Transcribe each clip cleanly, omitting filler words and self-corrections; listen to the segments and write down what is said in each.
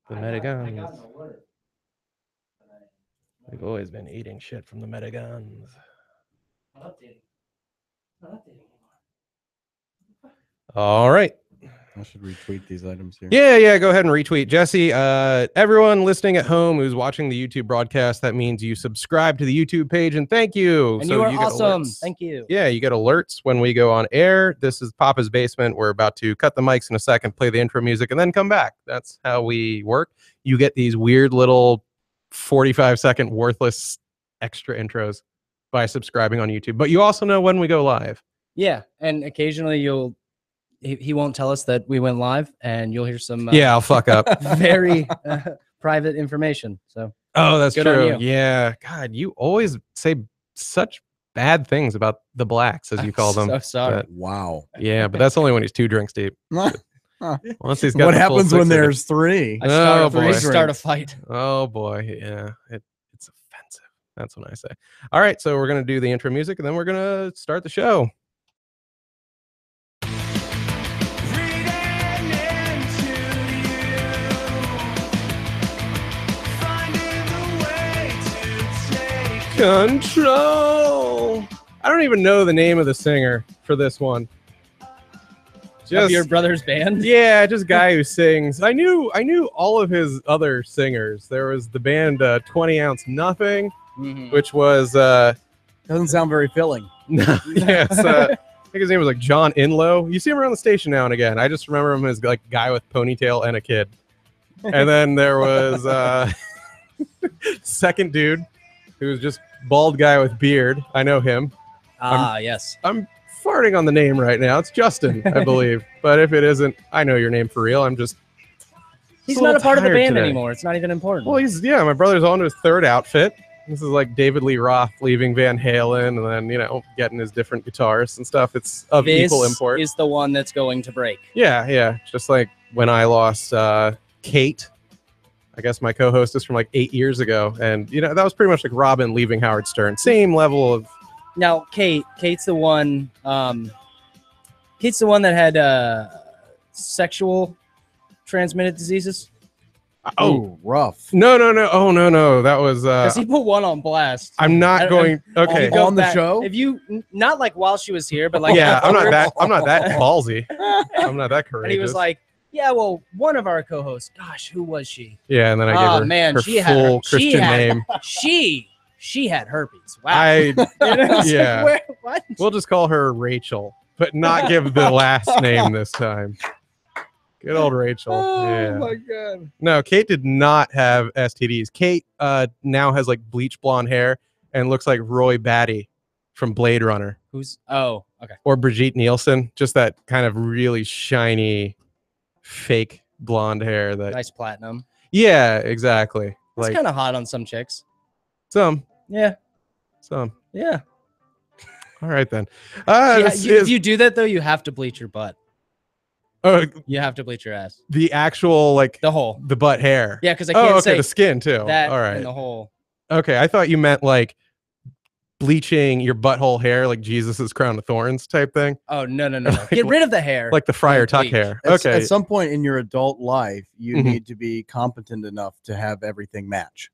The Metagons. We've always been eating shit from the Metagons. All right. I should retweet these items here. Yeah, go ahead and retweet. Jesse, everyone listening at home who's watching the YouTube broadcast, that means you subscribe to the YouTube page, and thank you. And you are awesome. Thank you. Yeah, you get alerts when we go on air. This is Papa's Basement. We're about to cut the mics in a second, play the intro music, and then come back. That's how we work. You get these weird little 45-second worthless extra intros by subscribing on YouTube. But you also know when we go live. Yeah, and occasionally he won't tell us that we went live, and you'll hear some I'll fuck up very private information. So that's good true. on you. Yeah, God, you always say such bad things about the blacks, as you call them. So sorry. But, Wow. yeah, but that's only when he's 2 drinks deep. Once he's got What the full happens 6 when of it. there's 3? I start a fight. Oh boy, yeah, it's offensive. That's what I say. All right, so we're gonna do the intro music, and then we're gonna start the show. Control. I don't even know the name of the singer for this one. Of your brother's band? Yeah, just guy who sings. I knew all of his other singers. There was the band 20 Ounce Nothing, which was doesn't sound very filling. Yes, I think his name was like John Inlow. You see him around the station now and again. I just remember him as like guy with ponytail and a kid. And then there was second dude who was just bald guy with beard. I know him. Yes. I'm farting on the name right now. It's Justin, I believe. But if it isn't, I know your name for real. I'm just He's not a part of the band today. anymore. It's not even important. Well, my brother's on to his 3rd outfit. This is like David Lee Roth leaving Van Halen and then, getting his different guitars and stuff. It's of equal import. This is the one that's going to break. Yeah. Just like when I lost Kate, I guess my co-hostess from like 8 years ago. And, that was pretty much like Robin leaving Howard Stern. Same level of... Now, Kate's the one that had sexual transmitted diseases. Oh, rough. No. Oh, no. That was... Because he put one on blast. I'm not going... Okay. On the show? If you... Not like while she was here, but like... Yeah, I'm not that ballsy. I'm not that courageous. And he was like, yeah, well, one of our co-hosts, gosh, who was she? Yeah, and then I gave her her full Christian name. She had herpes. Wow. Yeah. Like, what? We'll just call her Rachel, but not give the last name this time. Good old Rachel. Oh my God. No, Kate did not have STDs. Kate now has like bleach blonde hair and looks like Roy Batty from Blade Runner. Oh, okay. Or Brigitte Nielsen, just that kind of really shiny, fake blonde hair. That nice platinum. Yeah, exactly. It's kind of hot on some chicks. Some. Yeah. Some. Yeah. All right then. If you do that though, you have to bleach your butt. You have to bleach your ass. The actual the butt hair. Yeah, because I can't say the skin too. That all right. and the whole. Okay, I thought you meant like bleaching your butthole hair, like Jesus's crown of thorns type thing. Oh no! Get rid of the hair. Like the Friar Tuck hair. Okay. At some point in your adult life, you need to be competent enough to have everything match.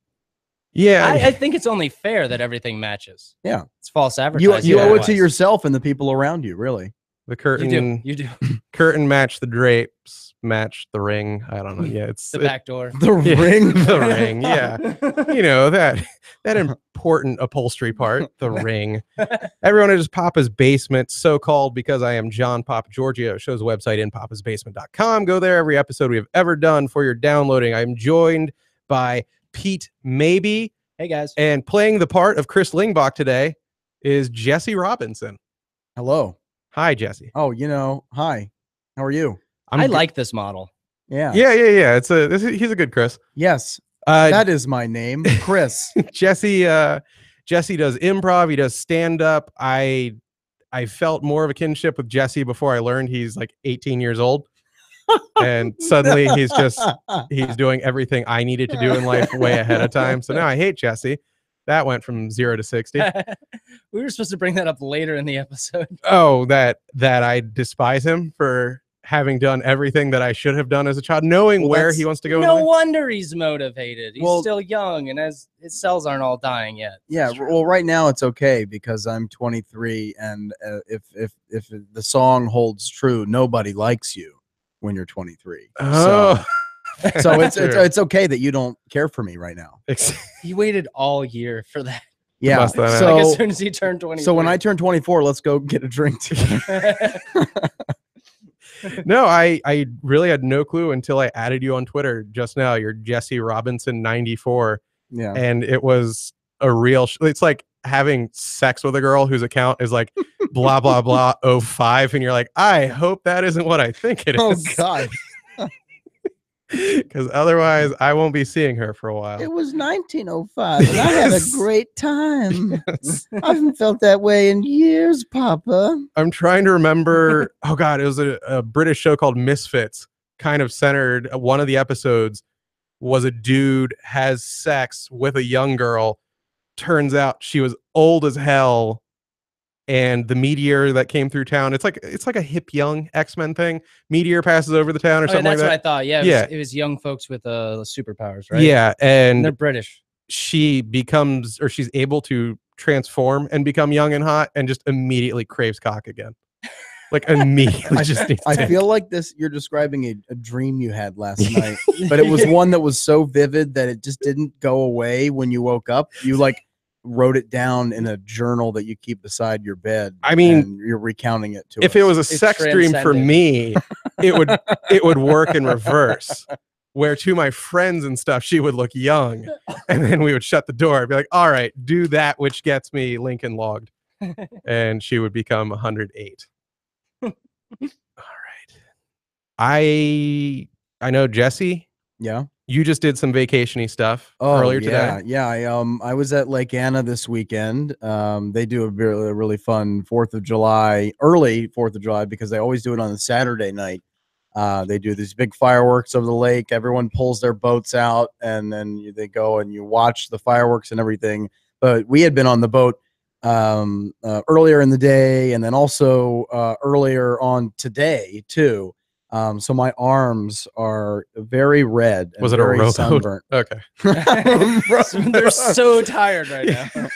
Yeah, I think it's only fair that everything matches. Yeah, it's false advertising. You owe it to yourself and the people around you, really. The curtain. You do. Curtain match the drapes, match the ring. I don't know. Yeah, it's the back door. The ring. The ring. Yeah, that important upholstery part. The ring. Everyone, it is Papa's Basement, so called because I am John Papa Giorgio. Show's website inpapasbasement.com. Go there. Every episode we have ever done for your downloading. I'm joined by Pete Maybe. Hey guys. And playing the part of Chris Lingbach today is Jesse Robinson. Hello. Hi, Jesse. Oh, hi. How are you? I like this model. Yeah. Yeah. He's a good Chris. Yes. That is my name, Chris. Jesse does improv. He does stand up. I felt more of a kinship with Jesse before I learned he's like 18 years old. And suddenly he's doing everything I needed to do in life way ahead of time. So now I hate Jesse. That went from 0 to 60. We were supposed to bring that up later in the episode. Oh, that I despise him for having done everything that I should have done as a child, knowing Well, where that's- he wants to go. No wonder he's motivated. He's Well- still young, and as his cells aren't all dying yet. Yeah, well, right now it's okay because I'm 23, and if the song holds true, nobody likes you when you're 23. Oh, So it's True. it's okay that you don't care for me right now. He waited all year for that. Yeah. Bust that out. So Like as soon as he turned 20. so when I turn 24, let's go get a drink together. No, I really had no clue until I added you on Twitter just now. You're Jesse Robinson 94, Yeah. and it was a real. It's like having sex with a girl whose account is like blah blah blah 05, and you're like, I hope that isn't what I think it is. Oh God. Because otherwise, I won't be seeing her for a while. It was 1905, and I had a Yes. great time. Yes. I haven't felt that way in years, Papa. I'm trying to remember. Oh God, it was a British show called Misfits. Kind of centered. One of the episodes was a dude has sex with a young girl. Turns out she was old as hell, and the meteor that came through town. It's like a hip young X-Men thing. Meteor passes over the town or something that's like what I that. thought. Yeah, Yeah. it was young folks with superpowers, right? Yeah, And they're and British. she's able to transform and become young and hot, and just immediately craves cock again. Like immediately, just needs I dick. feel like you're describing a dream you had last night, but it was one that was so vivid that it just didn't go away when you woke up. You like wrote it down in a journal that you keep beside your bed. I mean, and you're recounting it to If us. it was a It's sex dream for transcended. me, it would work in reverse. Where to my friends and stuff, she would look young, and then we would shut the door. I'd be like, "All right, do that which gets me Lincoln logged," and she would become 108. All right, I know Jesse. Yeah. You just did some vacationy stuff earlier yeah, today. Yeah. I was at Lake Anna this weekend. They do a really fun 4th of July, early 4th of July, because they always do it on a Saturday night. They do these big fireworks over the lake. Everyone pulls their boats out, and then they go and you watch the fireworks and everything. But we had been on the boat earlier in the day, and then also earlier on today too. So my arms are very red. And Was it a very rowboat? sunburnt? Okay. They're so tired right now.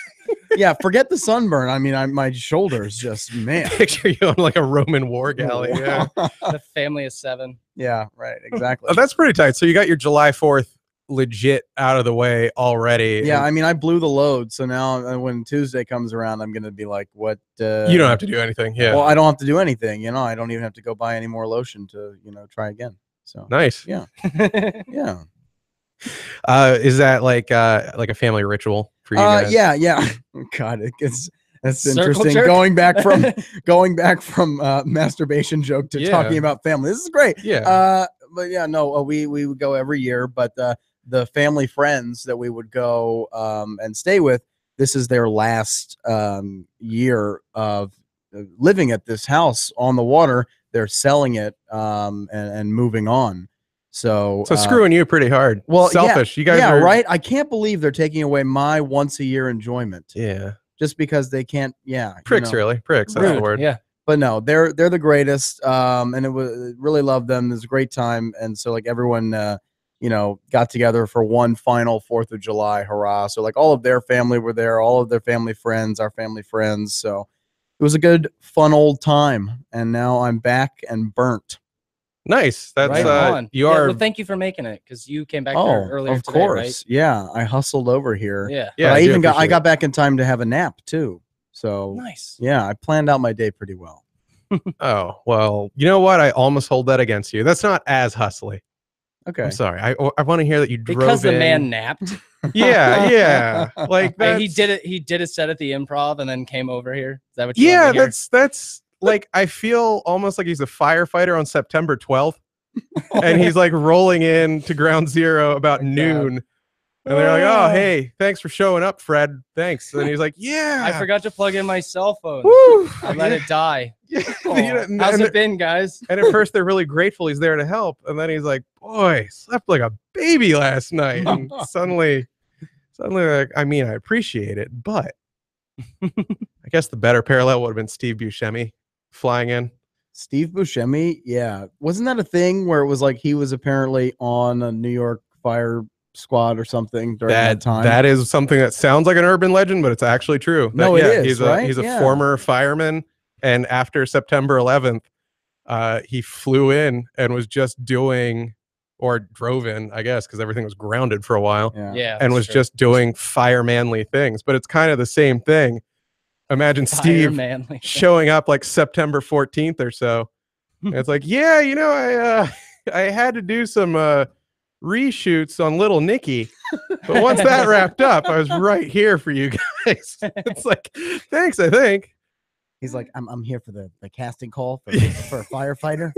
Yeah, forget the sunburn. I mean, my shoulders just, man. Picture you on like a Roman war galley. Yeah. The family of 7. Yeah, right, exactly. Oh, that's pretty tight. So you got your July 4th legit out of the way already. Yeah, and I mean, I blew the load, so now when Tuesday comes around, I'm gonna be like, "What?" you don't have to do anything. Yeah. Well, I don't have to do anything. I don't even have to go buy any more lotion to, try again. So Nice. yeah, yeah, Is that like a family ritual for you guys? yeah. God, that's Circle interesting. jerk? Going back from masturbation joke to Yeah. talking about family. This is great. Yeah. But yeah, no, we would go every year, but the family friends that we would go and stay with, this is their last year of living at this house on the water. They're selling it and moving on. So screwing you pretty hard. well, Selfish. You guys yeah, are right. I can't believe they're taking away my once a year enjoyment Yeah. just because they can't. Yeah, Pricks, really. Pricks. That's the Rude. word. Yeah. But no, they're the greatest. And it was really loved them. It was a great time. And so like everyone, got together for one final 4th of July hurrah. So like all of their family were there, all of their family friends, our family friends. So it was a good, fun old time. And now I'm back and burnt. Nice. That's Right on. you Yeah, are. well, thank you for making it, because you came back Oh, there earlier of today, course. Yeah, I hustled over here. right? Yeah. Yeah. But I do even got appreciate it. back in time to have a nap too. So Nice. yeah, I planned out my day pretty well. Oh, well, you know what? I almost hold that against you. That's not as hustly. Okay. I'm sorry. I want to hear that you drove Because the in. man napped. Yeah, yeah. Like Hey, that's, he did it. He did a set at the Improv and then came over here. Is that what you Yeah, want to hear? that's like I feel almost like he's a firefighter on September 12th, and he's like rolling in to Ground Zero about Oh my God. noon, and they're like, "Oh, hey, thanks for showing up, Fred. Thanks." And he's like, "Yeah, I forgot to plug in my cell phone. Woo! I let it die. Yeah. Aw. You know, and, How's it been, guys? and at first they're really grateful he's there to help, and then he's like, "Boy, slept like a baby last night." And suddenly, like, I mean, I appreciate it, but I guess the better parallel would have been Steve Buscemi flying in. Steve Buscemi, yeah. Wasn't that a thing where it was like he was apparently on a New York fire squad or something during that time? That is something that sounds like an urban legend, but it's actually true. No, it is, right? He's a Yeah. former fireman, and after September 11th, he flew in and was just doing, or drove in, I guess, because everything was grounded for a while, Yeah. and was just doing firemanly things. But it's kind of the same thing. Imagine Steve Manly. showing up like September 14th or so. And it's like, yeah, you know, I had to do some reshoots on Little Nicky, but once that wrapped up, I was right here for you guys. It's like, thanks, I think. He's like, I'm here for the casting call for a firefighter.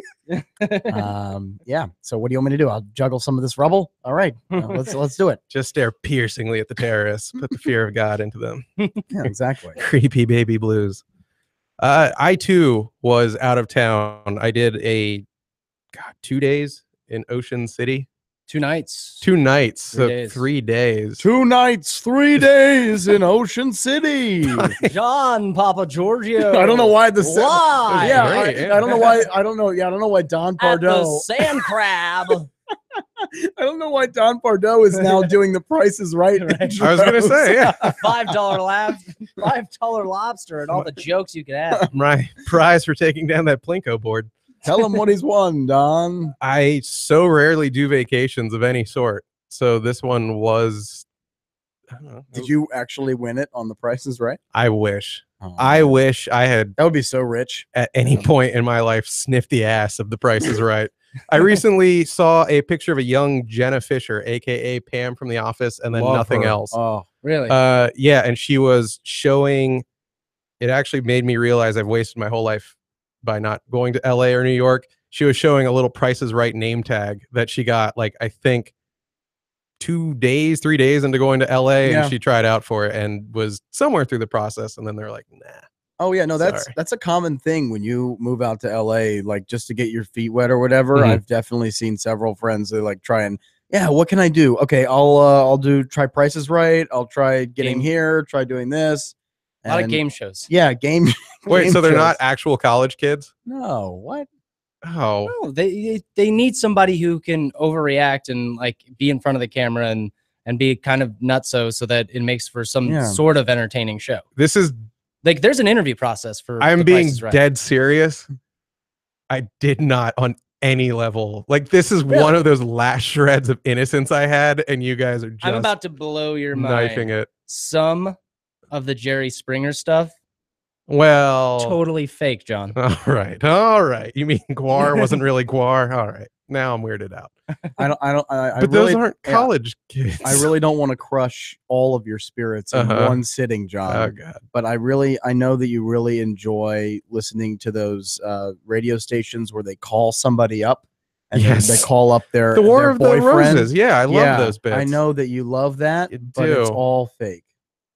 Yeah. So what do you want me to do? I'll juggle some of this rubble. All right, let's do it. Just stare piercingly at the terrorists, put the fear of God into them. Yeah, exactly. Creepy baby blues. I too was out of town. I did 2 days in Ocean City. 2 nights. 2 nights, so 3 days. 3 days. 2 nights, 3 days in Ocean City. John Papa Giorgio. I don't know why the Why? Yeah, Great, yeah. I don't know why. I don't know. Yeah, I don't know why Don At Pardo. the Sand Crab. I don't know why Don Pardo is now doing the Price is Right. Right. I was gonna say, yeah. $5 lobster and all the jokes you could have. My prize for taking down that Plinko board. Tell him what he's won, Don. I so rarely do vacations of any sort. So this one was, I don't know. Did you actually win it on the Price is Right? I wish. Oh, I wish I had that would be so rich. at any point in my life sniffed the ass of the Price is Right. I recently saw a picture of a young Jenna Fisher, aka Pam from The Office, and then Love nothing her. else. Oh, Really? Yeah, and she was showing. It actually made me realize I've wasted my whole life by not going to LA or New York. She was showing a little Price is Right name tag that she got, like, I think 3 days into going to LA, Yeah. and she tried out for it and was somewhere through the process, and then they're like, nah. oh yeah, no, Sorry. that's a common thing when you move out to LA, like just to get your feet wet or whatever. Mhm. I've definitely seen several friends that like try and what can I do? Okay, I'll try Price is Right. I'll try getting Game. here, try doing this. A lot of And- game shows. Yeah, game. Wait, game so they're not shows. actual college kids? No, what? Oh, No, they need somebody who can overreact and like be in front of the camera and be kind of nutso so that it makes for some Yeah. sort of entertaining show. this is. Like there's an interview process for. I'm The being Price is Right. dead serious. I did not on any level. Like, this is Really? one of those last shreds of innocence I had, and you guys are just I'm about to blow your knifing mind. it. Some of the Jerry Springer stuff Well, totally fake, John. all right. You mean Guar wasn't really Guar? All right. Now I'm weirded out. I But really, those aren't yeah, college kids. I really don't want to crush all of your spirits in Uh-huh. one sitting, John. Oh god. But I know that you really enjoy listening to those radio stations where they call somebody up and then Yes. they call up their The War their of the boyfriend. Roses. Yeah, I love Yeah, those bits. I know that you love that, You but it's do. all fake.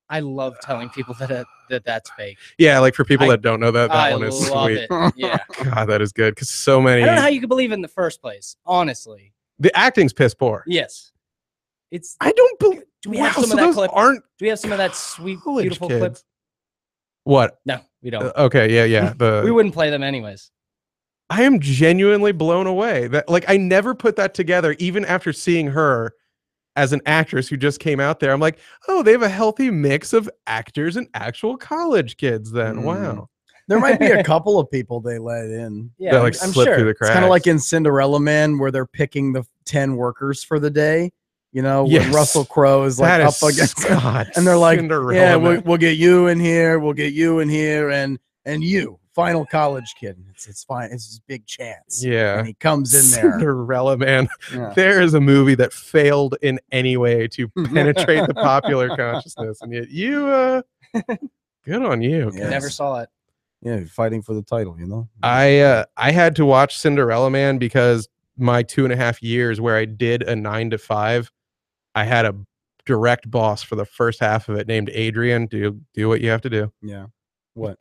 I love telling people that's fake. Yeah, like for people I- that don't know that I one is love sweet. it. Yeah. God, that is good because so many. I don't know how you could believe it in the first place. Honestly, The acting's piss poor. yes. It's. I don't believe. Do we wow, have some so of that those clip? aren't Do we have some of that sweet, college beautiful kids. clip? What? No, we don't. Okay, yeah. We wouldn't play them anyways. I am genuinely blown away that, like, I never put that together, even after seeing her as an actress who just came out there. I'm like, oh, they have a healthy mix of actors and actual college kids. Then, Mm. wow, There might be a couple of people they let in. Yeah, that like I'm slip sure. through the It's cracks. kind of like in Cinderella Man where they're picking the 10 workers for the day. You know, Yes. when Russell Crowe is like That up is against it. God, And they're like, Cinderella yeah, Man. we'll get you in here, we'll get you in here, and you, final college kid. It's fine. It's his big chance. Yeah. And he comes in there. Cinderella Man. Yeah. There is a movie that failed in any way to penetrate the popular consciousness, and yet you, good on you. Yeah. guys. Never saw it. Yeah, fighting for the title, you know? I had to watch Cinderella Man because my 2.5 years where I did a 9 to 5, I had a direct boss for the first half of it named Adrian. Do what you have to do. Yeah. What?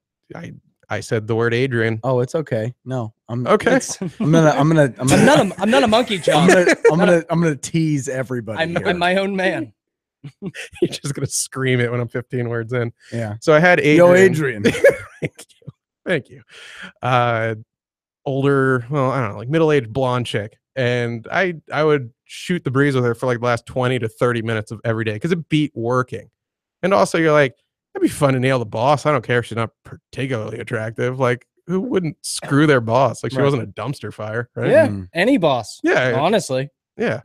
I said the word Adrian. Oh, it's okay. No, I'm Okay. I'm I'm not a monkey, John. I'm gonna tease everybody. I'm here. my own man. You're just gonna scream it when I'm 15 words in. Yeah. So I had Adrian. Yo, Adrian. Thank you. older, well, I don't know, like middle-aged blonde chick. And I would shoot the breeze with her for like the last 20 to 30 minutes of every day because it beat working. And also you're like, it'd be fun to nail the boss. I don't care if she's not particularly attractive. Like, who wouldn't screw their boss? Like, she wasn't a dumpster fire, right? Yeah, any boss. Yeah. Honestly. Yeah.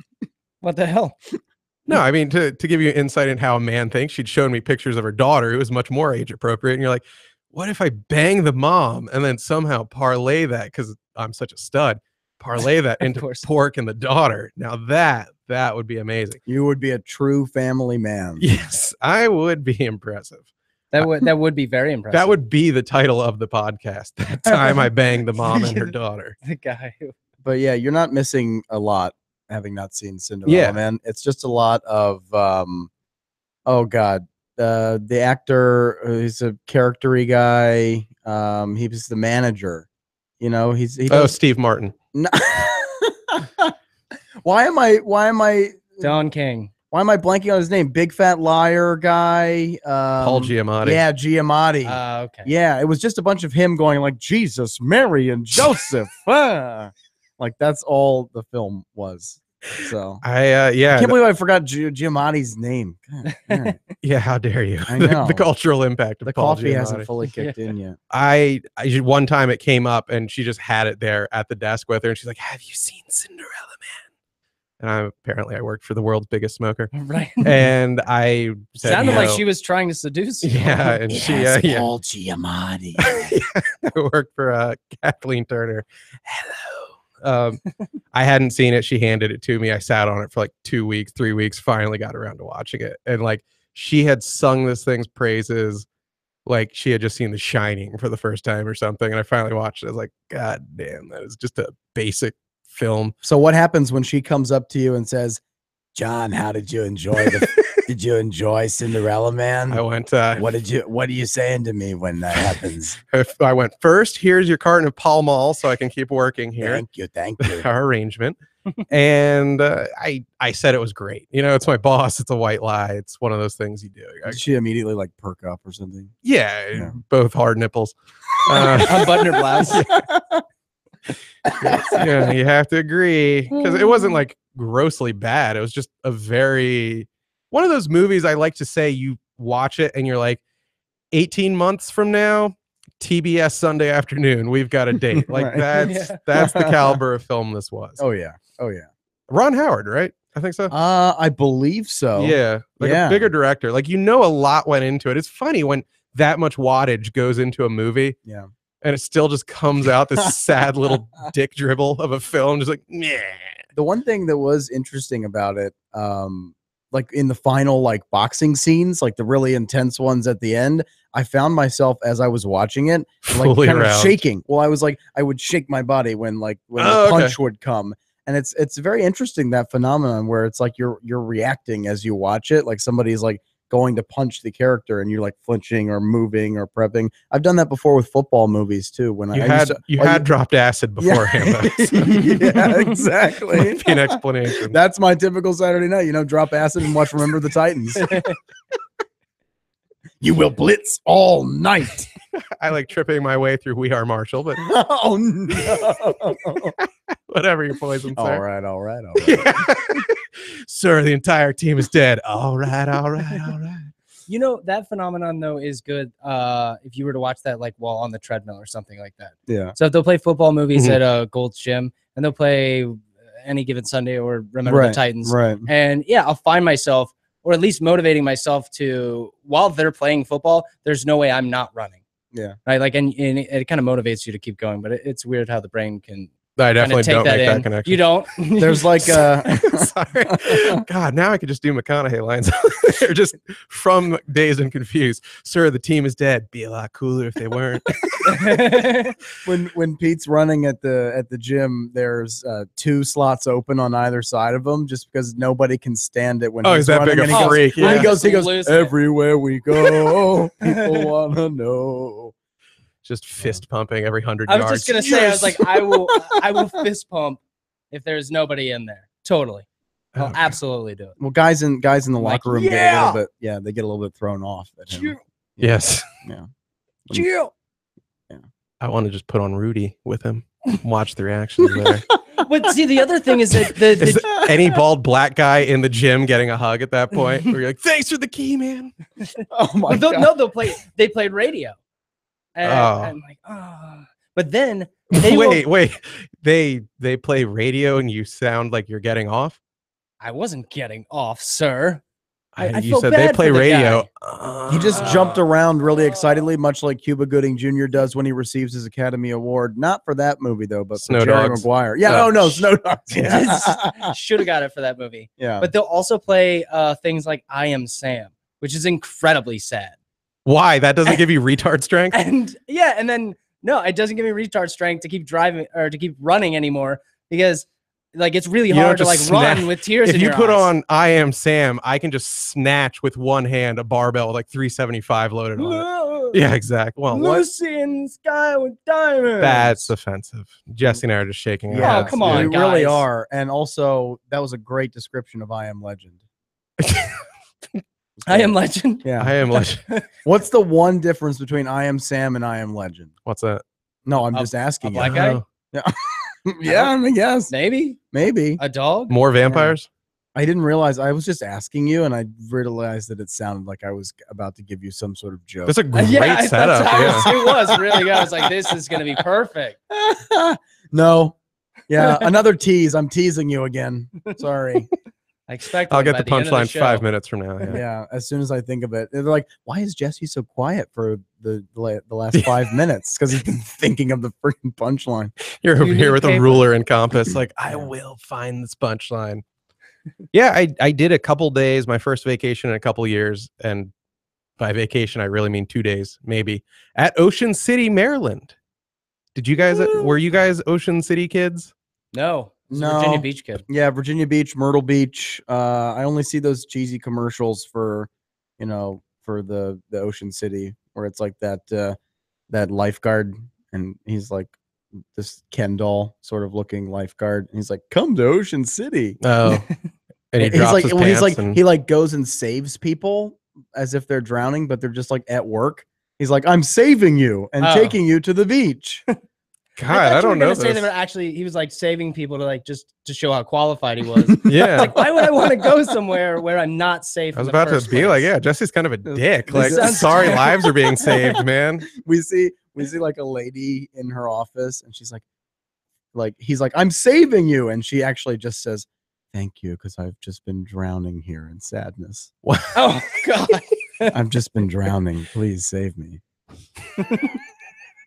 What the hell? No, I mean, to give you insight in how a man thinks, she'd shown me pictures of her daughter who was much more age appropriate. And you're like, what if I bang the mom and then somehow parlay that, because I'm such a stud, parlay that into pork and the daughter? Now that would be amazing. You would be a true family man. Yes, I would be impressive. That would be very impressive. That would be the title of the podcast. That time I banged the mom and her daughter. The guy who... But yeah, you're not missing a lot having not seen Cinderella, man. It's just a lot of oh god. The actor, he's a charactery guy. He was the manager. You know, he does, Steve Martin. No. Why am I Don King? Why am I blanking on his name? Big fat liar guy. Paul Giamatti. Yeah, Giamatti. Okay. Yeah, it was just a bunch of him going like Jesus, Mary, and Joseph. Like that's all the film was. So I can't believe I forgot Giamatti's name. God, yeah, how dare you? I know. The cultural impact of the Paul coffee Giamatti hasn't fully kicked in yet. I one time it came up and she just had it there at the desk with her, and she's like, "Have you seen Cinderella Man?" And I worked for the world's biggest smoker, right? And I said, sounded like she was trying to seduce you. Yeah, and she Paul Giamatti. I worked for Kathleen Turner. Hello. I hadn't seen it. She handed it to me. I sat on it for like 2 weeks, 3 weeks, finally got around to watching it. And like she had sung this thing's praises like she had just seen The Shining for the first time or something. And I finally watched it. I was like, God damn, that is just a basic film. So what happens when she comes up to you and says, John, how did you enjoy did you enjoy Cinderella Man? I went, what are you saying to me when that happens? I went, first, here's your carton of Pall Mall so I can keep working here. Thank you. Our arrangement. And I said it was great. You know, it's my boss. It's a white lie. It's one of those things you do. Did she immediately like perk up or something? Yeah. Both hard nipples. Unbutton her blouse. Yeah, you have to agree, because it wasn't like grossly bad. It was just one of those movies I like to say you watch it and you're like, 18 months from now, TBS Sunday afternoon, we've got a date. Like that's the caliber of film this was. Oh yeah. Ron Howard, right? I think so. I believe so. Yeah, like a bigger director. Like, you know, a lot went into it. It's funny when that much wattage goes into a movie. Yeah. And it still just comes out this sad little dick dribble of a film, just like, meh. The one thing that was interesting about it, like in the final like boxing scenes, like the really intense ones at the end, I found myself as I was watching it, like kind of shaking. Well, I would shake my body when the punch would come. And it's very interesting, that phenomenon where it's like you're reacting as you watch it, like somebody's like going to punch the character and you're like flinching or moving or prepping. I've done that before with football movies too. When you had dropped acid beforehand. Yeah, so. Yeah, exactly. Might be an explanation. That's my typical Saturday night. You know, drop acid and watch Remember the Titans. You will blitz all night. I like tripping my way through We Are Marshall, but oh no. Whatever your poison, sir. All right. Yeah. Sir, the entire team is dead. All right. You know, that phenomenon though is good if you were to watch that like while on the treadmill or something like that. Yeah. So if they'll play football movies at a Gold's Gym, and they'll play Any Given Sunday or Remember the Titans. Right. And yeah, I'll find myself, or at least motivating myself to, while they're playing football, there's no way I'm not running. Yeah. Right. Like, and it kind of motivates you to keep going, but it's weird how the brain can. I definitely don't make that connection. You don't? There's like sorry. God, now I could just do McConaughey lines. They're just from Dazed and Confused. Sir, the team is dead. Be a lot cooler if they weren't. when Pete's running at the gym, there's 2 slots open on either side of him, just because nobody can stand it when he's that running. big a freak? Yeah. He goes everywhere we go, people wanna know. Just fist pumping every 100 yards. I was just gonna say, I was like, I will fist pump if there's nobody in there. Totally, I'll absolutely do it. Well, guys in the locker room get a little bit, they get a little bit thrown off at him. Yes. Yeah. Chill. I want to just put on Rudy with him. Watch the reactions there. But see, the other thing is that Is any bald black guy in the gym getting a hug at that point? Where you're like, thanks for the key, man. Oh my But god! no, they played radio. And I'm like, oh. But then wait. They play radio and you sound like you're getting off? I wasn't getting off, sir. I You felt said they bad play for the radio. guy. He just jumped around really excitedly, much like Cuba Gooding Jr. does when he receives his Academy Award. Not for that movie though, but Snow for Jerry Dogs. Maguire. Yeah, Oh, no, Snow Dogs. Yeah. Should have got it for that movie. Yeah. But they'll also play things like I Am Sam, which is incredibly sad. Why? That doesn't give you retard strength? And yeah, and then no, it doesn't give me retard strength to keep driving or to keep running anymore because like it's really hard to like run with tears in If your you put eyes. on I Am Sam, I can just snatch with one hand a barbell with like 375 loaded on it. Yeah, exactly. Well, Lucy in the sky with diamonds. that's offensive. Jesse and I are just shaking our Yeah, heads. come on, We really guys. are. And also, that was a great description of I Am Legend. I Am Legend. Yeah. I Am Legend. What's the one difference between I Am Sam and I Am Legend? What's that? No, I'm A- just asking. a black you. guy? Oh. Yeah, I mean, yes, Maybe maybe. a dog. More vampires? I didn't realize. I was just asking you, and I realized that it sounded like I was about to give you some sort of joke. That's a great Yeah, setup. that's how Yeah. it was really good. I was like, this is gonna be perfect. No. Yeah, another tease. I'm teasing you again. Sorry. I expect. I'll one get by the end of punchline show. 5 minutes from now. Yeah. Yeah. As soon as I think of it, they're like, "Why is Jesse so quiet for the last 5 minutes?" Because he's been thinking of the freaking punchline. You're You over need here with a paper. ruler and compass, like, I will find this punchline. Yeah, I did a couple days, my first vacation in a couple years. And by vacation, I really mean 2 days, maybe, at Ocean City, Maryland. Did you guys, were you guys Ocean City kids? No, it's a No. Virginia Beach kid. Yeah, Virginia Beach, Myrtle Beach. I only see those cheesy commercials for, for the Ocean City, where it's like that lifeguard, and he's like this Ken doll sort of looking lifeguard, and he's like, "Come to Ocean City." Oh, and he he's drops like, his well, he's pants like, and- he like goes and saves people as if they're drowning, but they're just like at work. He's like, "I'm saving you and Oh. taking you to the beach." God, I don't know Say this. that actually, he was like saving people to like just to show how qualified he was. Yeah. Like, why would I want to go somewhere where I'm not safe? I was about to be like, yeah, Jesse's kind of a dick. This Like, sounds- sorry, lives are being saved, man. we see like a lady in her office, and she's like he's like, "I'm saving you," and she actually just says, "Thank you, because I've just been drowning here in sadness. Oh God, I've just been drowning. Please save me."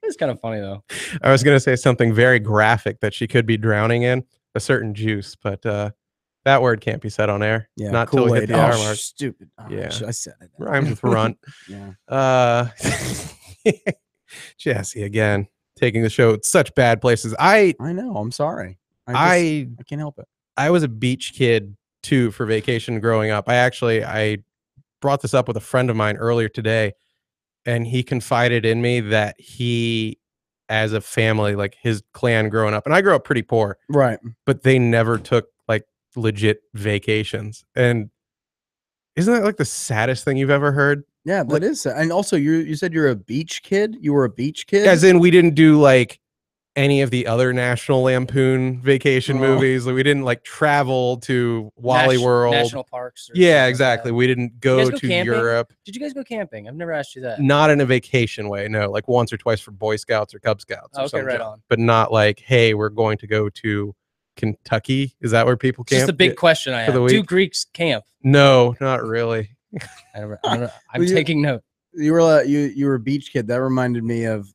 it's kind of funny though. I was gonna say something very graphic that she could be drowning in a certain juice, but that word can't be said on air. Yeah, Not till we hit Kool-Aid. the hour Oh, mark. stupid. Oh, Yeah. I said it. Rhymes with runt. Yeah. Jesse again taking the show such bad places. I I know. I'm sorry. I can't help it. I was a beach kid too for vacation growing up. I brought this up with a friend of mine earlier today, and he confided in me that he, as a family, like his clan growing up, and I grew up pretty poor, Right. but they never took like legit vacations. And isn't that like the saddest thing you've ever heard? Yeah, that is. And also, you said you're a beach kid. You were a beach kid. As in, we didn't do like any of the other National Lampoon vacation Oh. movies. We didn't like travel to Wally World. National parks. Or Yeah, something like exactly. that. We didn't You go guys go to camping? Europe. Did you guys go camping? I've never asked you that. Not in a vacation way. No, like once or twice for Boy Scouts or Cub Scouts. Or Okay, something, right on. But not like, hey, we're going to go to Kentucky. Is that where people camp? Just a big question I for have. the Do week? Greeks camp? No, not really. I'm Well, you- taking note. You were you were a beach kid. That reminded me of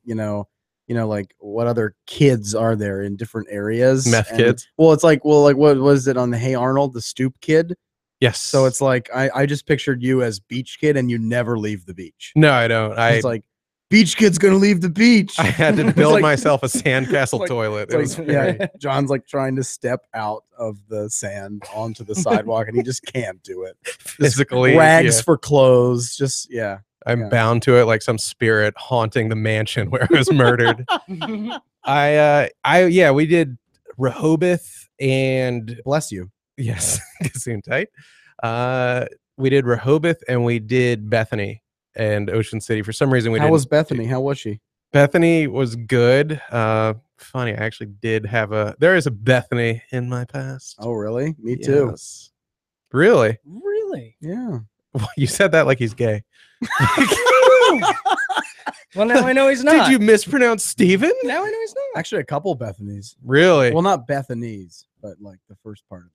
like what other kids are there in different areas? Meth And- kids? Well, it's like what was it on the Hey Arnold, the stoop kid? Yes. So it's like I just pictured you as beach kid, and you never leave the beach. no, I don't. It's like beach kid's gonna leave the beach. I had to It's build like- myself a sandcastle like- toilet. It's It was like, very- yeah, John's like trying to step out of the sand onto the sidewalk, and he just can't do it. Just physically rags yeah. for clothes. Just yeah. I'm yeah. bound to it like some spirit haunting the mansion where I was murdered. We did Rehoboth and Bless you. yes, Casino tight. We did Rehoboth and we did Bethany and Ocean City. For some reason, we How didn't. was Bethany? How was she? Bethany was good. funny. I actually did have there is a Bethany in my past. Oh, really? Me too. Yes. Really? Really? Yeah. You said that like he's gay. Well, now I know he's not. Did you mispronounce Steven? Now I know he's not. Actually, a couple Bethanies. Really? Well, not Bethanies, but like the first part of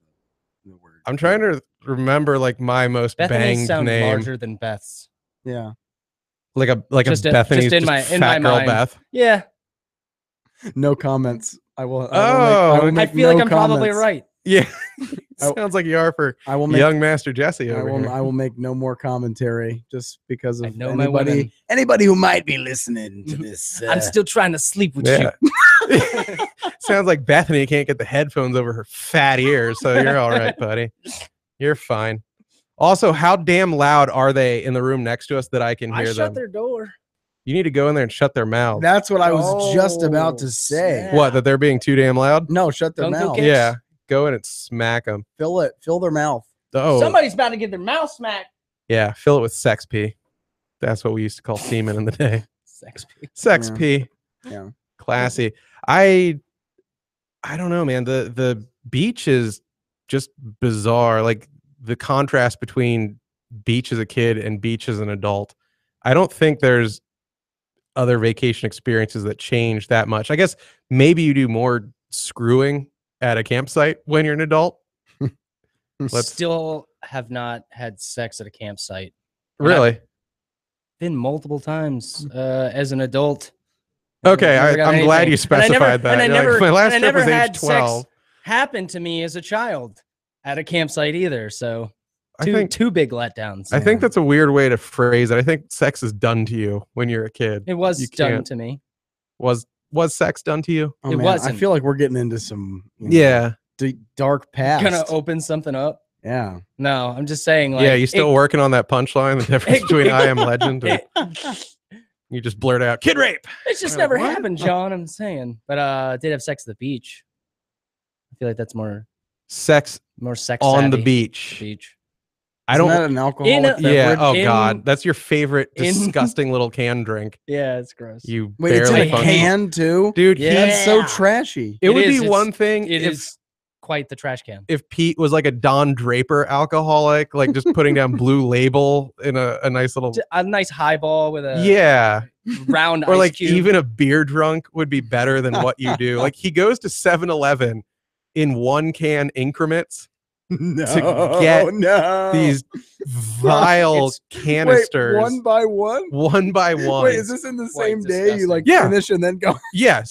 the word. I'm trying to remember like my most Bethany's banged sound name. larger than Beth's. Yeah. Like a Just Bethany's just in just my fat girl mind. Beth. Yeah. No comments. I will I make feel no like I'm probably comments. right. Yeah. Sounds like you are for I will make young Master Jesse over here. I will make no more commentary just because I of know my women. anybody who might be listening to this. I'm still trying to sleep with Yeah. you. Sounds like Bethany can't get the headphones over her fat ears, so you're all right, buddy. You're fine. Also, how damn loud are they in the room next to us that I can I hear shut them? their door. You need to go in there and shut their mouths. That's what I was just about to say. snap. What, that they're being too damn loud? No, shut their Kung Fu mouth. kicks? Yeah. Go in and smack them. Fill their mouth. Oh, Somebody's about to get their mouth smacked. yeah. Fill it with sex pee. That's what we used to call semen in the day. Sex pee. Sex Yeah. pee. Yeah. Classy. I don't know, man. The beach is just bizarre. Like the contrast between beach as a kid and beach as an adult. I don't think there's other vacation experiences that change that much. I guess maybe you do more screwing at a campsite when you're an adult. Still have not had sex at a campsite. Really? Been multiple times as an adult. Okay, Never got I'm glad anything. you specified that. And I You're like, never, my last and I trip was never had age 12. sex happen to me as a child at a campsite either. So I think two big letdowns. I think that's a weird way to phrase it. I think sex is done to you when you're a kid. It was You done can't- to me. Was sex done to you? Oh, It man, I wasn't. feel like we're getting into some you know, Yeah. dark past. Gonna open something up. Yeah. No, I'm just saying. Like, Yeah, you still working on that punchline? The difference between I Am Legend and you just blurt out kid rape. It's just Like, never what? happened, John. I'm saying, but I did have sex at the beach. I feel like that's more Sex sex on the savvy. beach. Beach. I Isn't don't. that an alcoholic In a- beverage? Yeah. Oh in- God, that's your favorite in- disgusting little can drink. Yeah, it's gross. You Wait, it's in barely a function. can too? Dude. Yeah. That's so trashy. It would is, be it's- one thing It if is quite the trash can. if Pete was like a Don Draper alcoholic, like just putting down Blue Label in a nice little. A nice highball with a Yeah. round Or ice like cube. even a beer drunk would be better than what you do. Like he goes to 7-Eleven in 1 can increments No, get no. these vile It's- canisters. Wait, one by one? one by one. Wait, is this in the Quite same day? You like Yeah. finish and then go? Yes.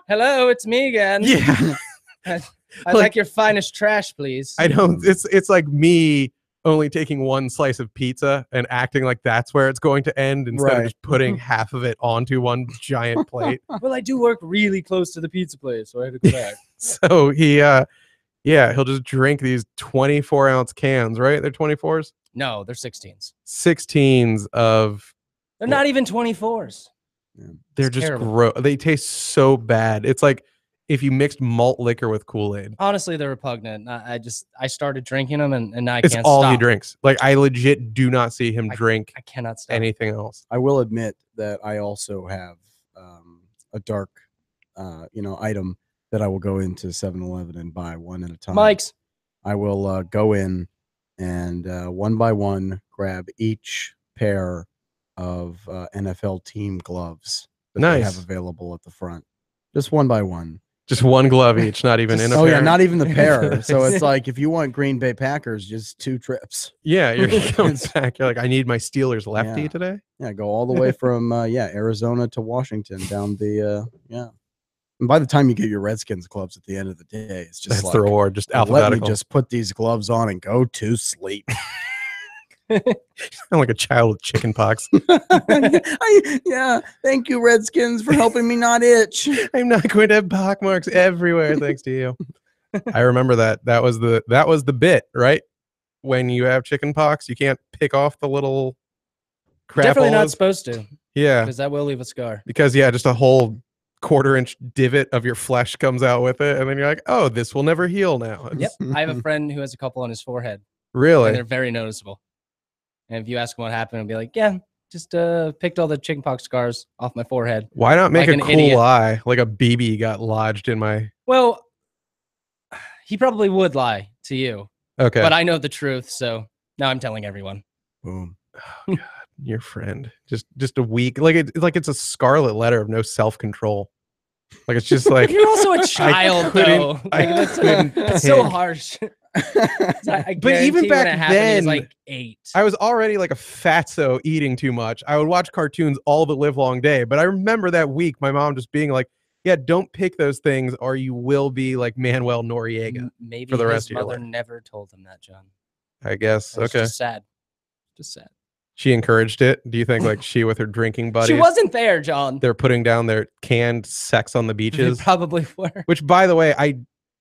Hello, it's me again. Yeah. I'd like- like your finest trash, please. I don't. It's like me only taking one slice of pizza and acting like that's where it's going to end instead of Right. just putting half of it onto one giant plate. Well, I do work really close to the pizza place, so I had to go back. So he'll just drink these 24-ounce cans, right? They're 24s, No, they're 16s. 16s of. They're not even 24s. They're It's just terrible. gross. They taste so bad. It's like if you mixed malt liquor with Kool-Aid. Honestly, they're repugnant. I started drinking them, and now I It's can't all stop. he drinks. Like I legit do not see him drink I cannot stop. anything else. I will admit that I also have a dark, item that I will go into 7-Eleven and buy one at a time. Mike's. I will go in and one by one grab each pair of NFL team gloves that they have Nice. available at the front, just one by one. Just one glove each, not even in a Oh pair. yeah, not even the pair. So it's like if you want Green Bay Packers, just 2 trips. Yeah, you're going back. You're like, I need my Steelers lefty Yeah. today. Yeah, go all the way from Arizona to Washington down the And by the time you get your Redskins gloves at the end of the day, it's just That's like the reward, just let alphabetical. me just put these gloves on and go to sleep. Sound like a child with chicken pox. Yeah, thank you, Redskins, for helping me not itch. I'm not going to have pockmarks everywhere thanks to you. I remember that. That was the bit, right? When you have chicken pox, you can't pick off the little Definitely not crapolas. supposed to, Yeah, because that will leave a scar. because just a whole 1/4-inch divot of your flesh comes out with it, and then you're like, oh, this will never heal now. Yep. I have a friend who has a couple on his forehead, and Really? they're very noticeable. And if you ask him what happened, he'll be like, "Yeah, Just picked all the chickenpox scars off my forehead. Why not make Like a an cool idiot. lie? Like a BB got lodged in my. Well, he probably would lie to you, Okay. but I know the truth, so now I'm telling everyone. Boom. Oh, God, your friend. Just a week. Like it's a scarlet letter of no self-control. Like it's just like You're also a child, though. Like, that's so pick. harsh. But even back when it happened, he then, was like 8. I was already like a fatso eating too much. I would watch cartoons all the live long day. But I remember that week, my mom just being like, yeah, don't pick those things or you will be like Manuel Noriega Maybe for the rest his of your mother life. never told him that, John. I guess. It's Okay. just sad. Just sad. She encouraged it. Do you think like she with her drinking buddies? She wasn't there, John. They're putting down their canned sex on the They beaches. probably were. Which, by the way,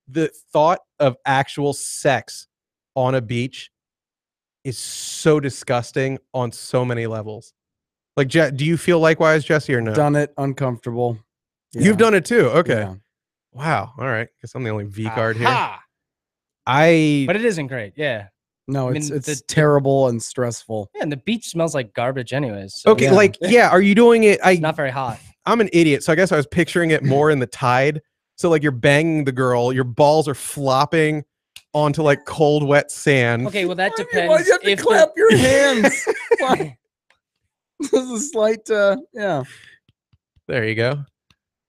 the thought of actual sex on a beach is so disgusting on so many levels. Like, do you feel likewise, Jesse, or no? Done it. Uncomfortable. You've done it too. Okay. Yeah. Wow. All right. Guess I'm the only V card here. Aha! But it isn't great. Yeah. No, I mean, it's terrible and stressful. Yeah, and the beach smells like garbage anyways. So Okay. Like, yeah. Are you doing it? it's not very hot. I'm an idiot. So I guess I was picturing it more in the tide. So like you're banging the girl, your balls are flopping onto like cold, wet sand. Okay, well that depends. Why do you have to clap your hands? This is a slight, yeah. There you go.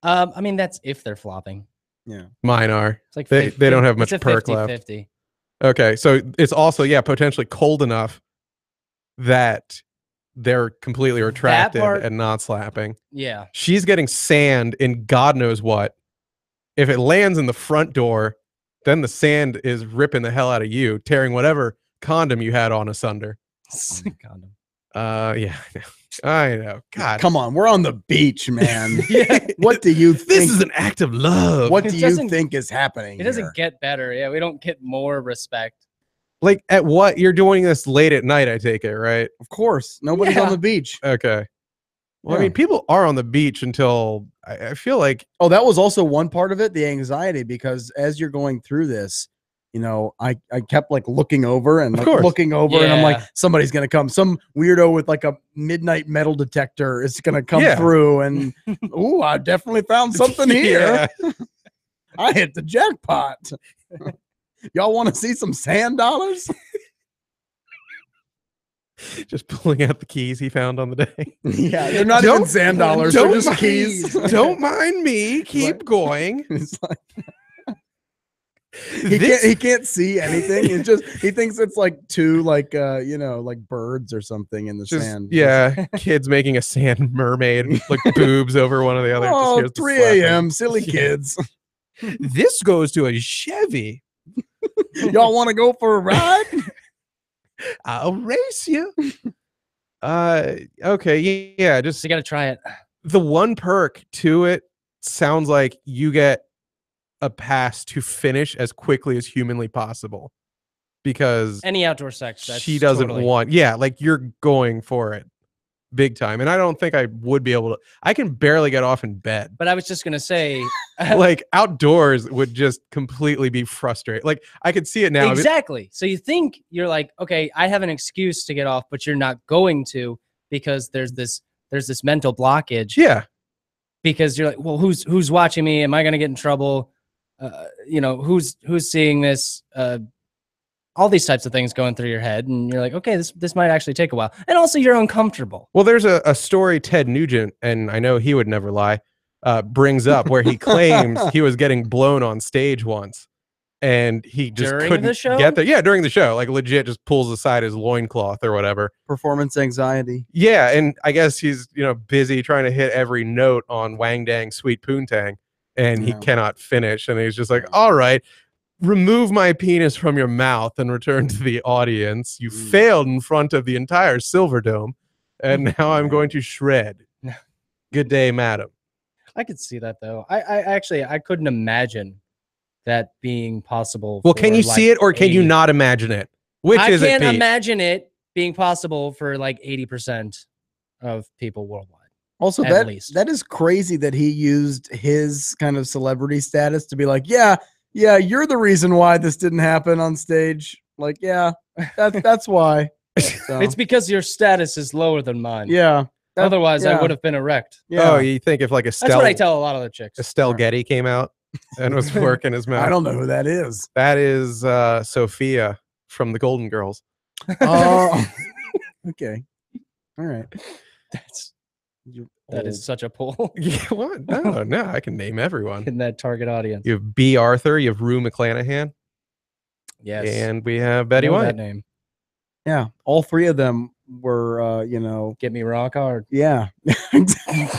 I mean, that's if they're flopping. Yeah. Mine are. It's like They don't have much it's a perk left. 50-50. Okay, so it's also potentially cold enough that they're completely retracted part- and not slapping. Yeah. She's getting sand in God knows what. If it lands in the front door, then the sand is ripping the hell out of you, tearing whatever condom you had on asunder. Condom. Yeah, I know. God, Come on, we're on the beach, man. Yeah. What do you think? this is an act of love. What It do you doesn't- think is happening? It doesn't here? get better. Yeah, we don't get more respect. Like at what you're doing this late at night? I take it, right? Of course, nobody's Yeah. on the beach. Okay. Well, I Yeah. mean, people are on the beach until I feel like Oh, that was also one part of it, the anxiety, because as you're going through this, you know, I kept like looking over and Of like course. looking over, and I'm like, Yeah. somebody's gonna come. Some weirdo with like a midnight metal detector is gonna come Yeah. through, and ooh, I definitely found something here. Yeah. I hit the jackpot. Y'all want to see some sand dollars? Just pulling out the keys he found on the day. Yeah, they're not even sand dollars. They're just keys. Don't mind me. Keep Right. going. It's like, This- he can't see anything. It's just he thinks it's like two like like birds or something in the just, sand. yeah, kids making a sand mermaid, like boobs over one of the other. Just Oh, hears the 3 slapping. a.m. Silly kids. This goes to a Chevy. Y'all want to go for a ride? I'll race you. Okay, yeah, just So you got to try it. the one perk to it sounds like you get a pass to finish as quickly as humanly possible because Any outdoor sex. That's she doesn't totally- want, like you're going for it big time. And I don't think I would be able to, I can barely get off in bed. But I was just gonna say, Like outdoors would just completely be frustrating. Like I could see it now. exactly. So you think you're like, okay, I have an excuse to get off, but you're not going to because there's this mental blockage. Yeah. Because you're like, well, who's watching me? Am I gonna get in trouble? Who's seeing this? All these types of things going through your head, and you're like, okay, this might actually take a while. And also, you're uncomfortable. Well, there's a story Ted Nugent, and I know he would never lie, brings up where he claims he was getting blown on stage once. And he just During couldn't the show? get there. Yeah, during the show. Like legit just pulls aside his loincloth or whatever. Performance anxiety. Yeah, and I guess he's, busy trying to hit every note on Wang Dang Sweet Poontang, and he Yeah. cannot finish. And he's just like, Yeah. all right, remove my penis from your mouth and return to the audience. You failed in front of the entire Silverdome, and now I'm going to shred. Good day, madam. I could see that though. I couldn't imagine that being possible. Well, can for, you see it or can you 80 not imagine it? Which I is it, can't Pete? imagine it being possible for like 80% of people worldwide. Also, At least. that is crazy that he used his kind of celebrity status to be like, yeah, you're the reason why this didn't happen on stage. Like, yeah, that's why. So, It's because your status is lower than mine. yeah. Otherwise, I yeah. would have been erect. Yeah. Oh, you think if like That's what I tell a lot of the chicks. Estelle Getty came out and was working his mouth? I don't know who that is. That is Sophia from the Golden Girls. Oh, okay. All right. That is such a pull Yeah, what? No, I can name everyone. in that target audience. You have B. Arthur, you have Rue McClanahan, Yes. and we have Betty Know White. that name. Yeah, all three of them were, Get me rock hard. yeah.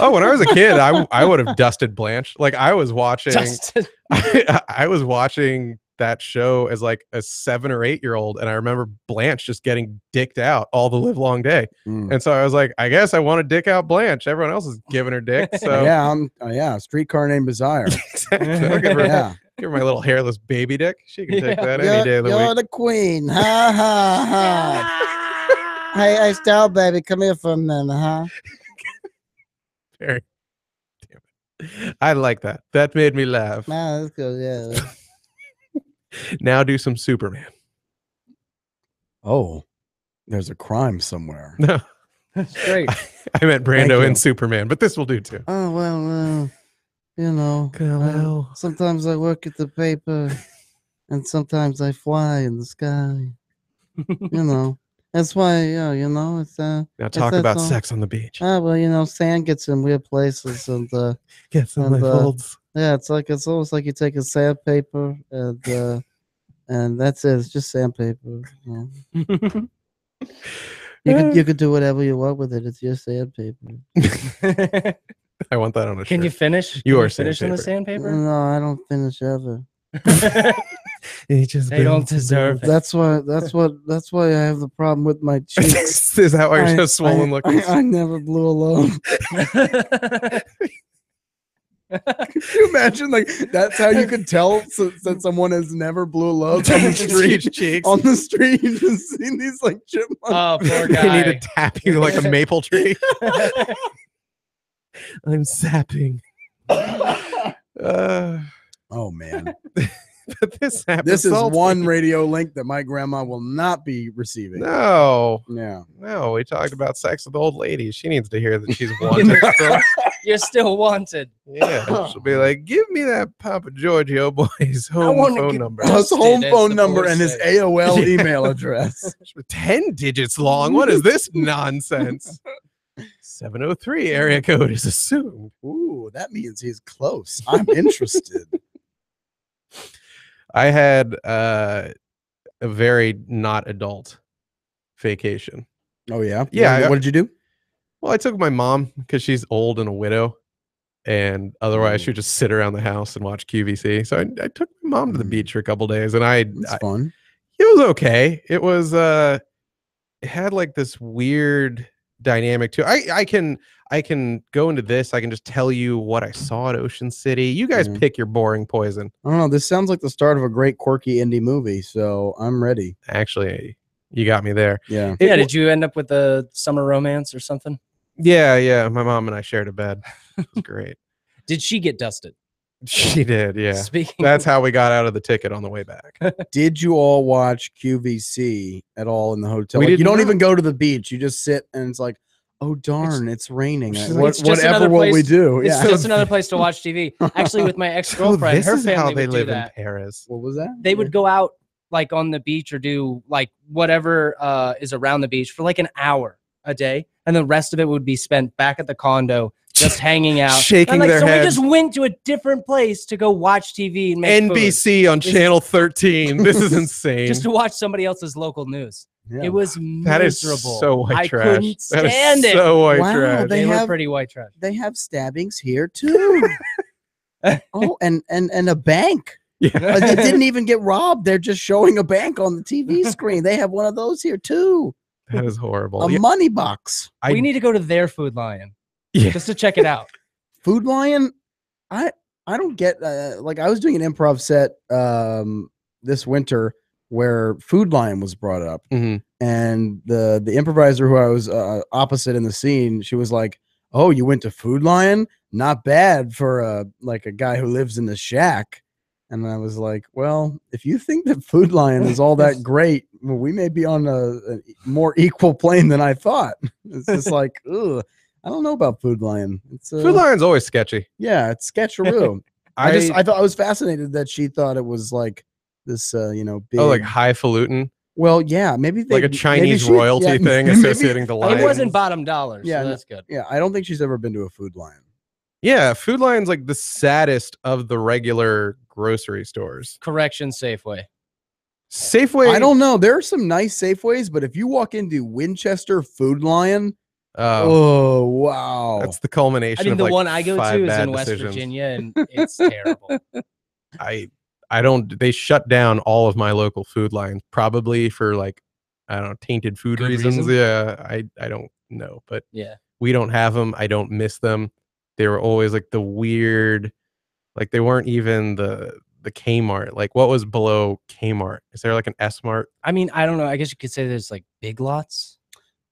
Oh, when I was a kid, I would have dusted Blanche. Like I was watching, Dusted. I was watching that show as like a 7 or 8 year old, and I remember Blanche just getting dicked out all the live long day. And so I was like, I guess I want to dick out Blanche. Everyone else is giving her dick. So yeah, Streetcar Named Desire. exactly. I'll give her, Yeah. give her my little hairless baby dick. She can take that any day of the You're week. the queen. Ha ha ha. Hey, Estelle, baby, come here for a minute, huh? Very. Damn it. I like that. That made me laugh. Nah, that's good. Yeah. Now do some Superman. Oh, there's a crime somewhere. No, That's great. I meant Thank Brando you. and Superman, but this will do too. Oh, well, Kal-El. sometimes I work at the paper and sometimes I fly in the sky. That's why, it's, Now talk that about song? sex on the beach. sand gets in weird places and, Get some and, folds. yeah, it's almost like you take a sandpaper and that's it. It's just sandpaper. You could do whatever you want with it. It's just sandpaper. I want that on a Can shirt. you finish? You Can are finish in the sandpaper? No, I don't finish ever. He just They don't builds and deserve builds. That's why I have the problem with my cheeks. Is that why you're so swollen looking? I never blew alone. Could you imagine, like, that's how you could tell that someone has never blew a load on the street? Cheeks. On the street, you just see these like chipmunks. Oh, poor They need to guy. tap you like a maple tree. I'm sapping. Oh man, But this happens. this is one radio link that my grandma will not be receiving. No, Yeah. no. We talked about sex with old ladies. She needs to hear that she's wanted. still. You're still wanted. Yeah, she'll be like, "Give me that Papa Giorgio boy's home wanna phone get number. His Busted, home as phone the number boys and his say. AOL email address. 10 digits long. What is this nonsense?" 703 area code is assumed. Ooh, that means he's close. I'm interested. I had a very not adult vacation. Oh yeah, Yeah, What did you do? Well, I took my mom because she's old and a widow, and otherwise she'd just sit around the house and watch QVC. So I took my mom to the beach for a couple days, and It's fun. it was okay. It was it had like this weird dynamic to it. I can go into this. I can just tell you what I saw at Ocean City. You guys Yeah. pick your boring poison. I don't know. This sounds like the start of a great quirky indie movie, so I'm ready. Actually, you got me there. Yeah. Yeah, did you end up with a summer romance or something? Yeah. My mom and I shared a bed. It was great. Did she get dusted? She did, yeah. Speaking That's how we got out of the ticket on the way back. Did you all watch QVC at all in the hotel? We Like, did you don't not. even go to the beach. You just sit and it's like, oh darn, it's raining. it's What, just another whatever will we place- do? It's Yeah. just another place to watch TV. Actually, with my ex-girlfriend, this her is how family they would do live in that. Paris. What was that? They would go out like on the beach or do like whatever is around the beach for like an hour a day, and the rest of it would be spent back at the condo just hanging out, Shaking and, like, their so heads. we just went to a different place to go watch TV and make food, NBC on channel 13. This is insane. just to watch somebody else's local news. Yeah. It was That is miserable. so white I trash. couldn't That is stand it. so white Wow, trash. They were have- pretty white trash. They have stabbings here too. Oh, and a bank. Yeah. They didn't even get robbed. They're just showing a bank on the TV screen. They have one of those here too. That is horrible. A Yeah, money box. We need to go to their Food Lion Yeah. just to check it out. Food Lion. I don't get like I was doing an improv set this winter where Food Lion was brought up, Mhm. and the improviser who I was opposite in the scene, she was like, "Oh, you went to Food Lion? Not bad for like a guy who lives in the shack." And I was like, well, if you think that Food Lion is all that great, well, we may be on a more equal plane than I thought. It's just like, ugh, I don't know about Food Lion. It's Food Lion's always sketchy. yeah, it's sketcheroo. I thought I was fascinated that she thought it was like this, big. Oh, like highfalutin, Well, yeah, maybe like a Chinese royalty thing associating the lion. It wasn't bottom dollar, Yeah, so that's good. Yeah, I don't think she's ever been to a Food Lion. Yeah, Food Lion's like the saddest of the regular grocery stores. Correction, Safeway. Safeway. I don't know. There are some nice Safeways, but if you walk into Winchester Food Lion, Oh, oh wow, that's the culmination. I mean, of the like one I go five to is bad in West decisions. Virginia, and it's terrible. I don't. They shut down all of my local Food Lions, probably for like, I don't know, tainted food Good reasons. reason? Yeah, I don't know, but Yeah. we don't have them. I don't miss them. They were always like the weird, like they weren't even the Kmart. Like what was below Kmart? Is there like an S Mart? I mean, I don't know. I guess you could say there's like Big Lots.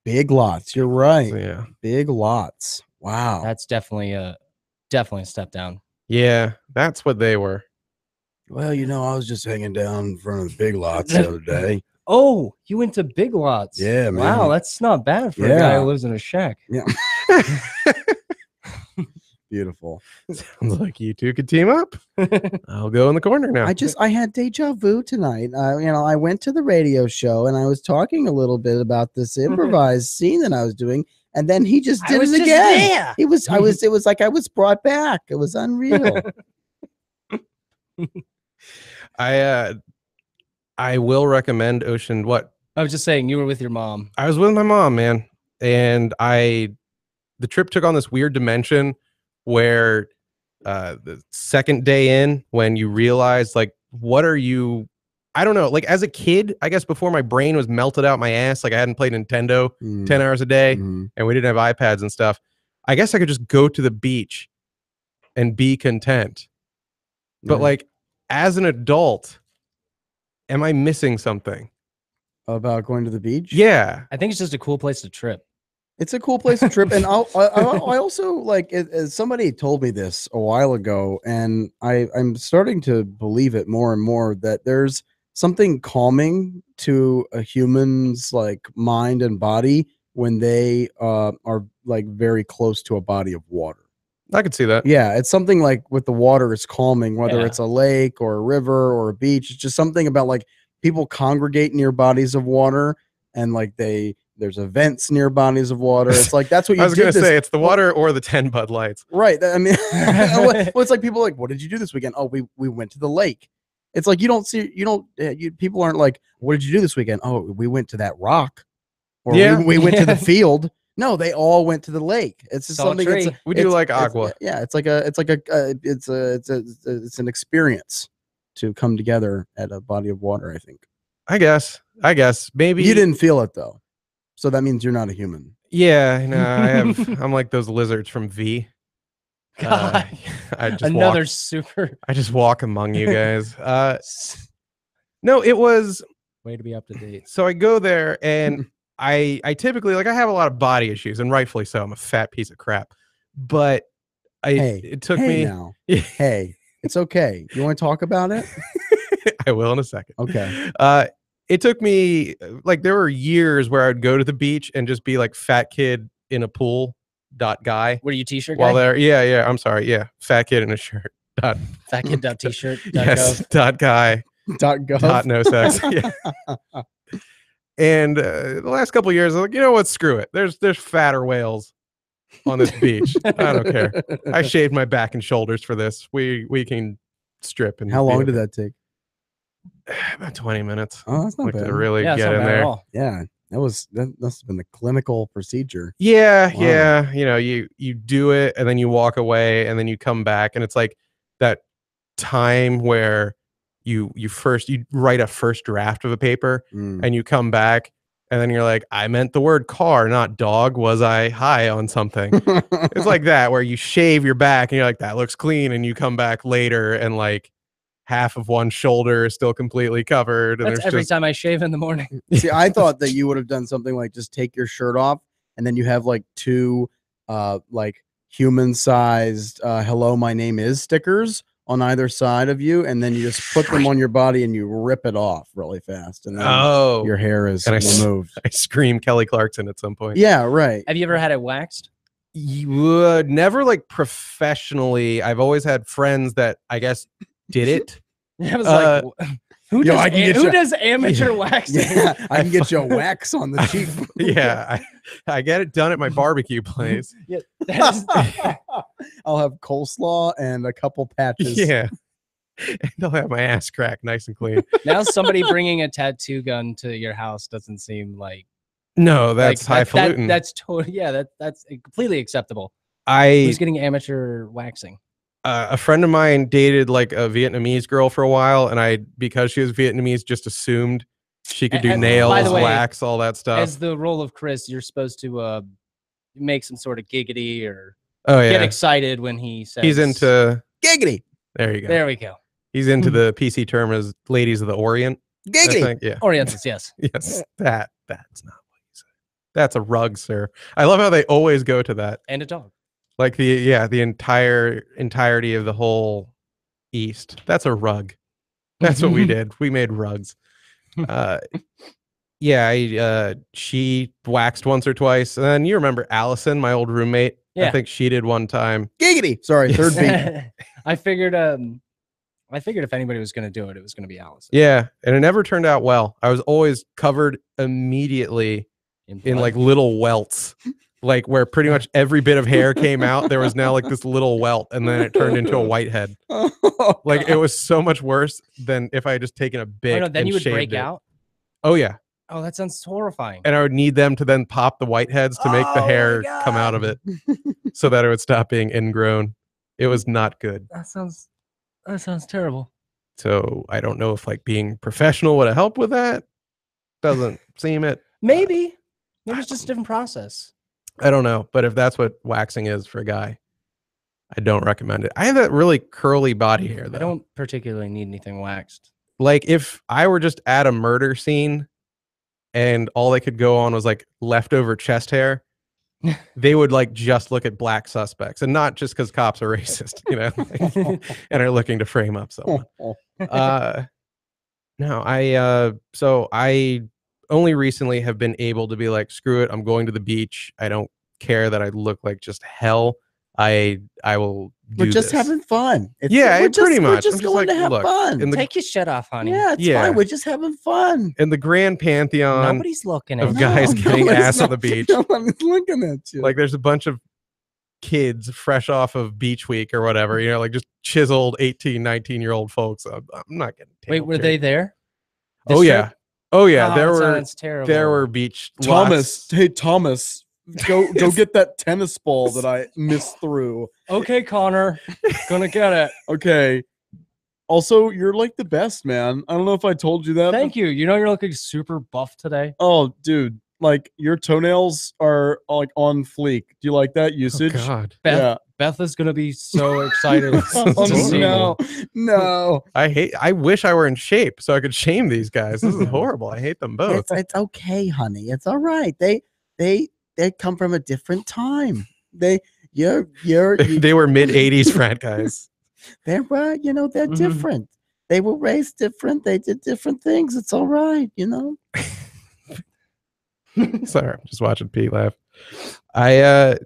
Big Lots. You're right. So, yeah, Big Lots. Wow. That's definitely a step down. yeah, that's what they were. Well, I was just hanging down in front of the Big Lots the other day. Oh, you went to Big Lots. Yeah, man. Wow, that's not bad for a guy Yeah. who lives in a shack. Yeah. Beautiful. Sounds like you two could team up. I'll go in the corner now. I had deja vu tonight. I went to the radio show and I was talking a little bit about this improvised scene that I was doing, and then he just did it again. There. It was like I was brought back. It was unreal. I will recommend Ocean. What? I was just saying, you were with your mom. I was with my mom, man, and the trip took on this weird dimension where the second day in, when you realize like, what are you? I don't know. Like as a kid, I guess before my brain was melted out my ass, like I hadn't played Nintendo 10 hours a day, and we didn't have iPads and stuff. I guess I could just go to the beach and be content. But like as an adult, am I missing something? About going to the beach? Yeah. I think it's just a cool place to trip. It's a cool place to trip. And I also like it, somebody told me this a while ago, and I'm starting to believe it more and more, that there's something calming to a human's like mind and body when they are like very close to a body of water. I could see that. Yeah, it's something like with the water is calming, whether Yeah. it's a lake or a river or a beach. It's just something about like people congregate near bodies of water, and like there's events near bodies of water. It's like that's what you I was did going to this- say it's the water or the 10 Bud Lights. right. I mean, well, it's like people are like, what did you do this weekend? Oh, we went to the lake. It's like people aren't like, what did you do this weekend? Oh, we went to that rock, or Yeah. we went to the field. No, they all went to the lake. It's just Saw a something. tree. We do like Aqua. It's an experience to come together at a body of water. I think I guess maybe you didn't feel it though, so that means you're not a human. Yeah, no, I'm like those lizards from V. God. I just Another walk, super I just walk among you guys. No, it was. way to be up to date. So I go there, and I typically, like, I have a lot of body issues, and rightfully so. I'm a fat piece of crap, but it took me. Now. Hey, it's okay. You want to talk about it? I will in a second. Okay. It took me, like, there were years where I would go to the beach and just be like fat kid in a pool guy. What are you, t-shirt While guy? there, yeah, I'm sorry, yeah, fat kid in a shirt. Fatkid.t-shirt. Yes, guy. .gov. No sex. Yeah. And the last couple of years, I was like, you know what? Screw it. There's fatter whales on this beach. I don't care. I shaved my back and shoulders for this. We can strip. And How long did that take? About 20 minutes. Oh, that's not Like bad. to really Yeah, it's get not in bad at there. all. Yeah, that must have been the clinical procedure. Yeah, Wow. yeah. You know, you do it and then you walk away and then you come back, and it's like that time where you write a first draft of a paper and you come back and then you're like, I meant the word car, not dog. Was I high on something? It's like that, where you shave your back and you're like, that looks clean, and you come back later and like half of one shoulder is still completely covered. And That's there's every just time I shave in the morning. See, I thought that you would have done something like just take your shirt off and then you have like two like human-sized hello, my name is stickers on either side of you, and then you just put them on your body and you rip it off really fast, and then your hair is removed. I scream Kelly Clarkson at some point. Yeah, right. Have you ever had it waxed? You would never like professionally. I've always had friends that I guess did it. I was like, who does amateur waxing? Yeah, I can get you a wax on the cheek. Yeah, I get it done at my barbecue place. Yeah, I'll have coleslaw and a couple patches. Yeah, and I'll have my ass cracked nice and clean. Now somebody bringing a tattoo gun to your house doesn't seem like no, that's highfalutin. That's totally that's completely acceptable. Who's Who's getting amateur waxing? A friend of mine dated like a Vietnamese girl for a while, and because she was Vietnamese, just assumed she could do nails, by the way, wax, all that stuff. As the role of Chris, you're supposed to make some sort of giggity or get excited when he says he's into giggity. There you go. There we go. He's into the PC term as ladies of the Orient. Giggity. Yeah. Orientals, yes. Yes. That's not what you say. That's a rug, sir. I love how they always go to that. And a dog. Like the entirety of the whole East. That's a rug. That's what we did. We made rugs. She waxed once or twice. And then you remember Allison, my old roommate. Yeah. I think she did one time. Giggity. Sorry, third beat. I figured if anybody was going to do it, it was going to be Allison. Yeah, and it never turned out well. I was always covered immediately in like little welts. Like where pretty much every bit of hair came out, there was now like this little welt, and then it turned into a whitehead. Like it was so much worse than if I had just taken a bit. Oh, no, then you would break out. Oh yeah. Oh, that sounds horrifying. And I would need them to then pop the whiteheads to make the hair come out of it, so that it would stop being ingrown. It was not good. That sounds terrible. So I don't know if like being professional would have helped with that. Doesn't seem it. Maybe it's just a different process. I don't know, but if that's what waxing is for a guy, I don't recommend it. I have that really curly body hair, though. I don't particularly need anything waxed. Like if I were just at a murder scene and all they could go on was like leftover chest hair, they would like just look at black suspects, and not just because cops are racist, you know, and are looking to frame up someone. No, I only recently have been able to be like, screw it, I'm going to the beach. I don't care that I look like just hell. I will do We're just this. having fun. Pretty much. We're just going to have fun. Take your shit off, honey. Yeah, it's fine. We're just having fun. In the grand pantheon Nobody's looking at of guys getting ass on the beach. Nobody's looking at you. Like there's a bunch of kids fresh off of beach week or whatever, you know, like just chiseled 18, 19-year-old folks. I'm not getting Wait, were they there? Oh yeah. Oh yeah, terrible. There were beach Thomas. Hey Thomas, go get that tennis ball that I missed through. Okay, Connor, gonna get it. Okay. Also, you're like the best, man. I don't know if I told you that. Thank you. You know you're looking super buff today. Oh, dude, like your toenails are like on fleek. Do you like that usage? Oh, God. Beth is gonna be so excited. No. I wish I were in shape so I could shame these guys. This is horrible. I hate them both. It's okay, honey. It's all right. They come from a different time. They were mid 80s frat guys. They're right, you know, they're different. They were raised different. They did different things. It's all right, you know. Sorry, I'm just watching Pete laugh. I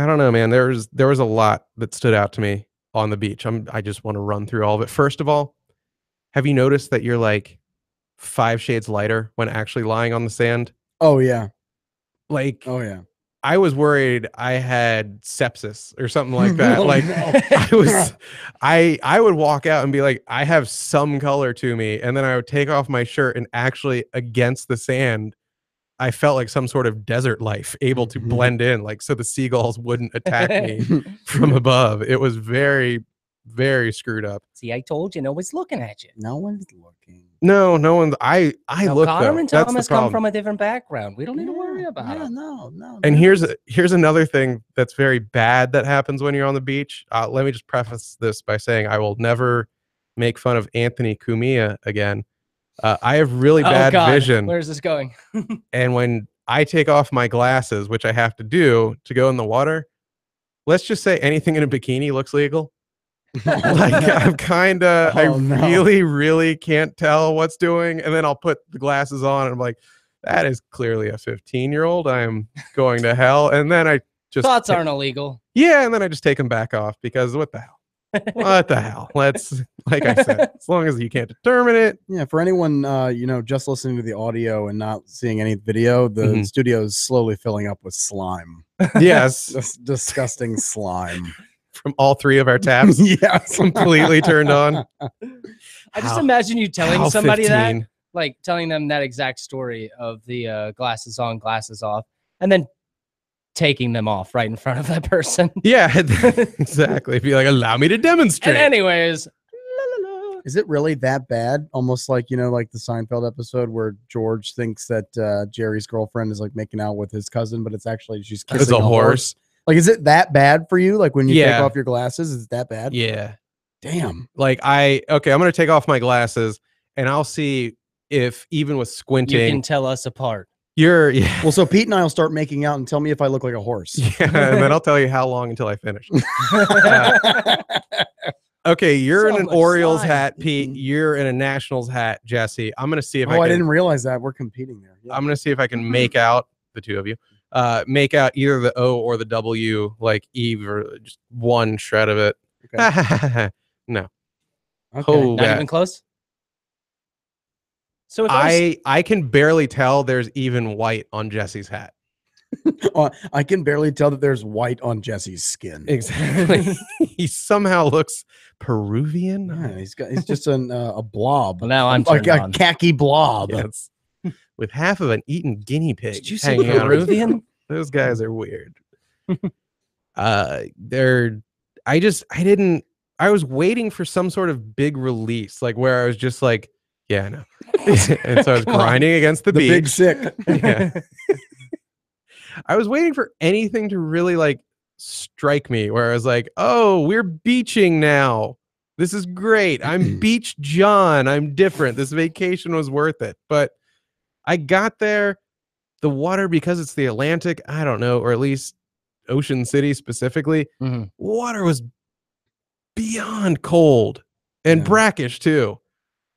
don't know, man. There was a lot that stood out to me on the beach. I just want to run through all of it. First of all, have you noticed that you're like 5 shades lighter when actually lying on the sand? Oh yeah. Like, oh yeah. I was worried I had sepsis or something like that. I would walk out and be like, I have some color to me, and then I would take off my shirt, and actually against the sand, I felt like some sort of desert life, able to blend in, like so the seagulls wouldn't attack me from above. It was very, very screwed up. See, I told you, no one's looking at you. No one's looking. No one. I look. Connor and That's Thomas the problem. come from a different background. We don't need to worry about it. No. And here's another thing that's very bad that happens when you're on the beach. Let me just preface this by saying I will never make fun of Anthony Cumia again. I have really bad vision. Where's this going? And when I take off my glasses, which I have to do to go in the water, let's just say anything in a bikini looks legal. Like I'm kind of, I Oh, no. really can't tell what's doing. And then I'll put the glasses on and I'm like, that is clearly a 15-year-old. I am going to hell. And then I just Thoughts aren't illegal. yeah, and then I just take them back off because what the hell? What the hell? Let's, like I said, as long as you can't determine it. Yeah, for anyone just listening to the audio and not seeing any video, the studio is slowly filling up with slime. Yes, Disgusting slime from all three of our taps. Yes, completely turned on. I just imagine you telling How somebody 15? that, like telling them that exact story of the glasses on, glasses off, and then taking them off right in front of that person. Yeah, exactly. Be like, allow me to demonstrate. And anyways, Is it really that bad? Almost like, like the Seinfeld episode where George thinks that Jerry's girlfriend is like making out with his cousin, but it's actually she's kissing it's a horse. Like, is it that bad for you? Like when you take Yeah. off your glasses, is it that bad? Yeah. Damn. Like I'm going to take off my glasses and I'll see if even with squinting, you can tell us apart. yeah. Well, so Pete and I will start making out and tell me if I look like a horse. Yeah, and then I'll tell you how long until I finish. Okay, you're So in an much Orioles slime. hat, Pete. You're in a Nationals hat, Jesse. I'm gonna see if I didn't realize that. We're competing there. Yeah. I'm gonna see if I can make out the two of you. Make out either the O or the W, like Eve, or just one shred of it. Okay. No. Okay. Oh, Not that- even close. So if I can barely tell there's even white on Jesse's hat. I can barely tell that there's white on Jesse's skin. Exactly. He somehow looks Peruvian. Yeah, he's just a blob. Well, now I'm like turned a on. khaki blob. Yes. With half of an eaten guinea pig. Did you say hanging out of his- Peruvian? Those guys are weird. I was waiting for some sort of big release, like where I was just like, yeah, I know. And so I was Come on. grinding against the beach. big sick. Yeah. I was waiting for anything to really like strike me where I was like, oh, we're beaching now. This is great. I'm Beach John. I'm different. This vacation was worth it. But I got there. The water, because it's the Atlantic, I don't know, or at least Ocean City specifically, water was beyond cold and brackish too.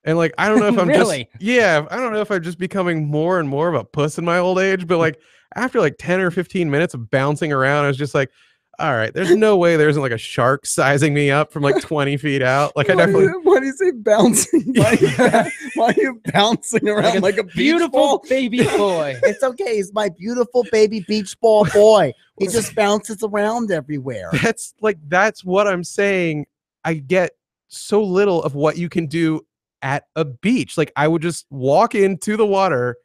And like, I don't know if I'm Really? I don't know if I'm just becoming more and more of a puss in my old age, but like after like 10 or 15 minutes of bouncing around, I was just like, all right, there's no way there isn't like a shark sizing me up from like 20 feet out. Like I definitely. Why do you say bouncing? Why are you bouncing around like a Beautiful baby boy. It's okay. He's my beautiful baby beach ball boy. He just bounces around everywhere. That's what I'm saying. I get so little of what you can do at a beach. Like I would just walk into the water.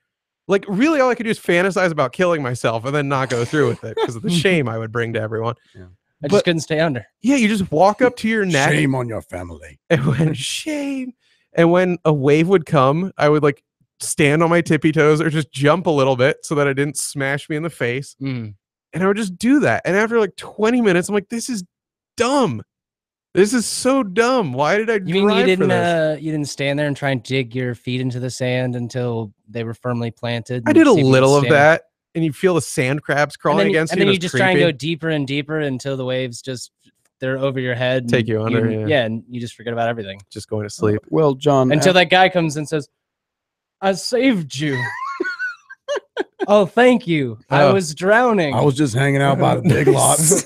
Like really all I could do is fantasize about killing myself and then not go through with it because of the shame I would bring to everyone. Yeah. I just couldn't stay under. Yeah, you just walk up to your neck. Shame on your family. And when a wave would come, I would like stand on my tippy toes or just jump a little bit so that it didn't smash me in the face. And I would just do that. And after like 20 minutes, I'm like, this is dumb. This is so dumb. Why did I You mean drive for this? you didn't stand there and try and dig your feet into the sand until they were firmly planted? I did a see if you could little of stand? that, and you feel the sand crabs crawling against and you. then you it's just try and creepy. go deeper and deeper until the waves they're over your head, and Take you under, yeah. and you just forget about everything Just going to sleep. Well, John, until that guy comes and says, "I saved you." Oh, thank you. I Oh. was drowning. I was just hanging out by the big lots,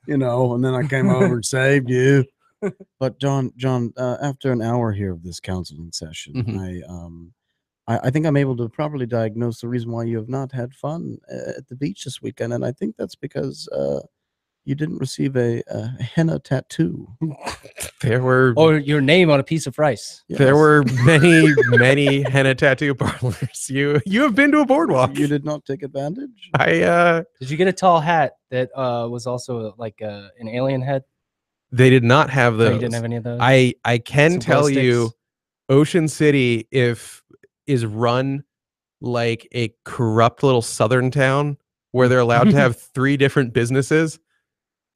and then I came over and saved you. But John, after an hour here of this counseling session, I think I'm able to properly diagnose the reason why you have not had fun at the beach this weekend, and I think that's because you didn't receive a henna tattoo. There were or your name on a piece of rice. there were many henna tattoo parlors. You have been to a boardwalk. You did not take advantage. They Did you get a tall hat that was also like an alien head? did not have No, those. you didn't have any of those. I can Some tell glow you, sticks? Ocean City is run like a corrupt little southern town where they're allowed to have 3 different businesses.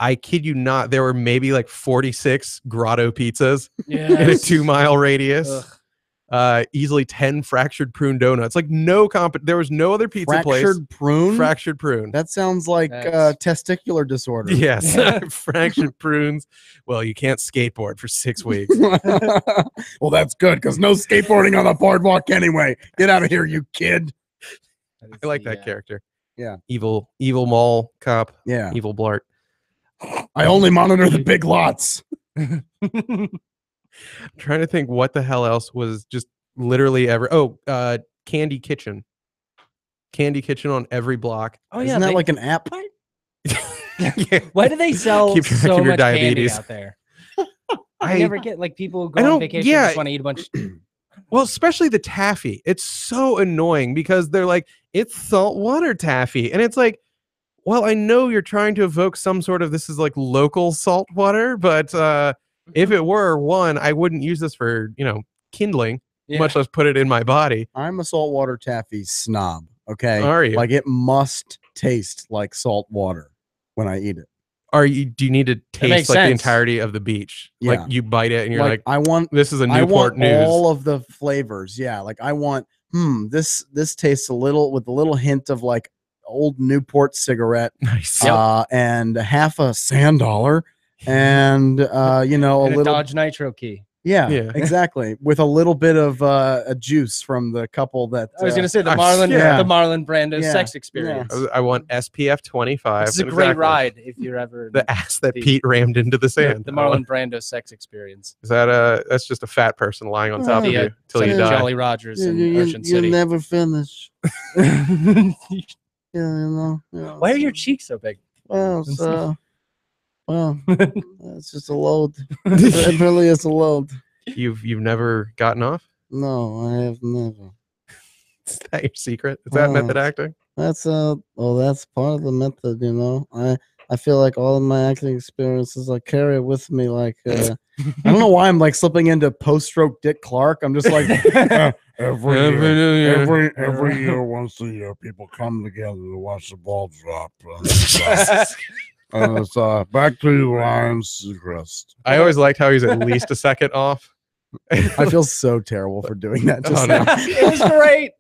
I kid you not, there were maybe like 46 grotto pizzas in a 2-mile radius. easily 10 fractured prune donuts. Like no there was no other pizza Fractured place. prune? Fractured prune. That sounds like That's- testicular disorder. Yes, fractured prunes. Well, you can't skateboard for 6 weeks. Well, that's good because no skateboarding on the boardwalk anyway. Get out of here, you kid. I like that character. Yeah. Evil mall cop. Yeah. Evil Blart. I only monitor the big lots. I'm trying to think what the hell else was just literally Candy Kitchen. Candy Kitchen on every block. Oh yeah, Isn't that like an app? Yeah. Why do they sell Keep track so of your much diabetes. candy out there? I never get like people go don't- on vacation yeah. and just want to eat a bunch. Well, especially the taffy. It's so annoying because they're like, it's saltwater taffy. And it's like, well, I know you're trying to evoke some sort of this is like local salt water, but if it were one, I wouldn't use this for, kindling, much less put it in my body. I'm a saltwater taffy snob. Okay. Are you? Like it must taste like salt water when I eat it. Do you need to taste makes like the sense. entirety of the beach? Yeah. Like you bite it and you're like I want this is a I Newport want News. all of the flavors. Yeah. Like I want this tastes a little hint of like old Newport cigarette. Nice. And half a sand dollar and a And a little Dodge Nitro key. yeah, Yeah. exactly, with a little bit of a juice from the couple that I was gonna say the I- Marlon, yeah. the Marlon Brando Yeah. sex experience. I want SPF 25. It's a great Exactly. ride if you're ever The ass that the- Pete rammed into the sand. the Marlon Brando sex experience. Is that that's just a fat person lying on top of Yeah, you it's till like you die? Jolly Rogers in Ocean City. never finish. Yeah. Why are your cheeks so big? Well, it's just a load. It really is a load. You've never gotten off? No, I have never. Is that your secret? Is that method acting? That's that's part of the method, I feel like all of my acting experiences I carry it with me. Like I don't know why I'm like slipping into post-stroke Dick Clark. I'm just like every year, once a year, people come together to watch the ball drop. And it's back to you, Ryan Seacrest. I always liked how he's at least a second off. I feel so terrible for doing that. Just Oh, no. now. It was great.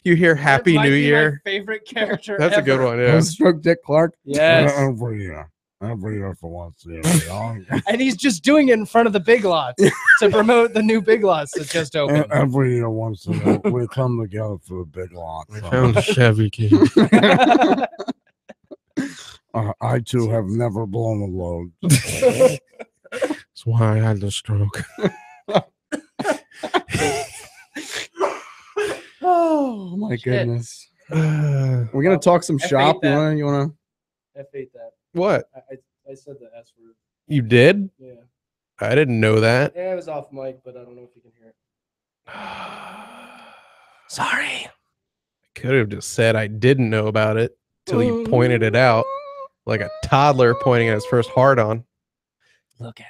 You hear Happy It might New be my Year. favorite character. That's a good ever. one. Yeah. Post-stroke Dick Clark. Yes. Every year for once a year. And he's just doing it in front of the Big Lots to promote the new Big Lots that just opened. Every year, once a year, we come together for the big lots. I found a Chevy key. I too have never blown a load. That's why I had the stroke. Oh my Shit. goodness. We're gonna talk some I shop. hate that. You wanna? I hate that. What? I said the S word. You did? Yeah. I didn't know that. Yeah, it was off mic, but I don't know if you can hear it. Sorry. Could have just said I didn't know about it till you pointed it out like a toddler pointing at his first hard on. Look at